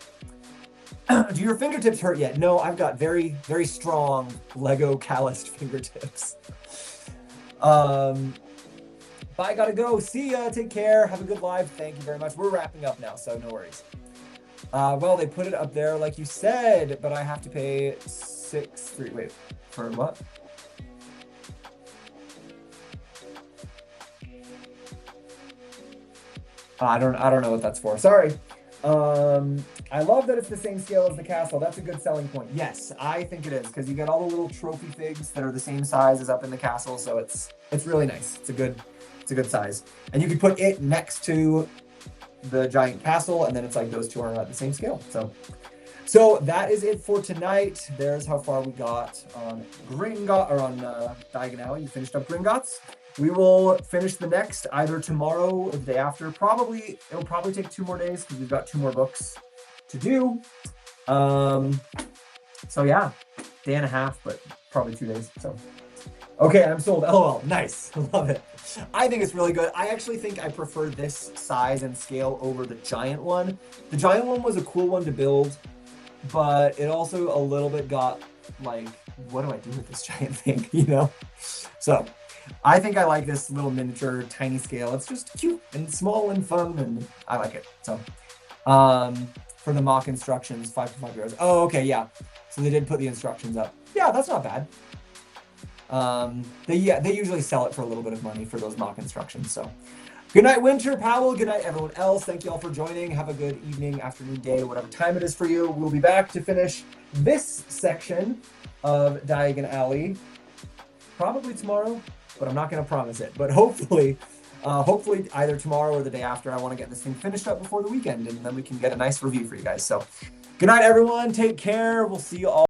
Do your fingertips hurt yet? No, I've got very, very strong Lego calloused fingertips. But I gotta go. See ya. Take care. Have a good live. Thank you very much. We're wrapping up now, so no worries. Well, they put it up there like you said, but I have to pay wait, for what? I don't know what that's for. Sorry. I love that it's the same scale as the castle. That's a good selling point. Yes, I think it is, because you get all the little trophy figs that are the same size as up in the castle, so it's really nice. It's a good size. And you can put it next to the giant castle, and then it's like those two are at the same scale. So that is it for tonight. There's how far we got on Diagon Alley. You finished up Gringotts. We will finish the next either tomorrow or the day after. It'll probably take 2 more days because we've got 2 more books to do. So yeah, day and a half, but probably 2 days. So okay, I'm sold. LOL. Nice. Love it. I think it's really good. I actually think I prefer this size and scale over the giant one. The giant one was a cool one to build, but it also a little bit got like, what do I do with this giant thing, you know? So I think I like this little miniature tiny scale. It's just cute and small and fun, and I like it. So for the mock instructions, 5 to 5 euros. Oh, okay, yeah. So they did put the instructions up. Yeah, that's not bad. They usually sell it for a little bit of money for those mock instructions. So good night, Winter, Powell. Good night, everyone else. Thank you all for joining. Have a good evening, afternoon, day, whatever time it is for you. We'll be back to finish this section of Diagon Alley probably tomorrow, but I'm not going to promise it. But hopefully either tomorrow or the day after. I want to get this thing finished up before the weekend, and then we can get a nice review for you guys. So good night, everyone. Take care. We'll see you all.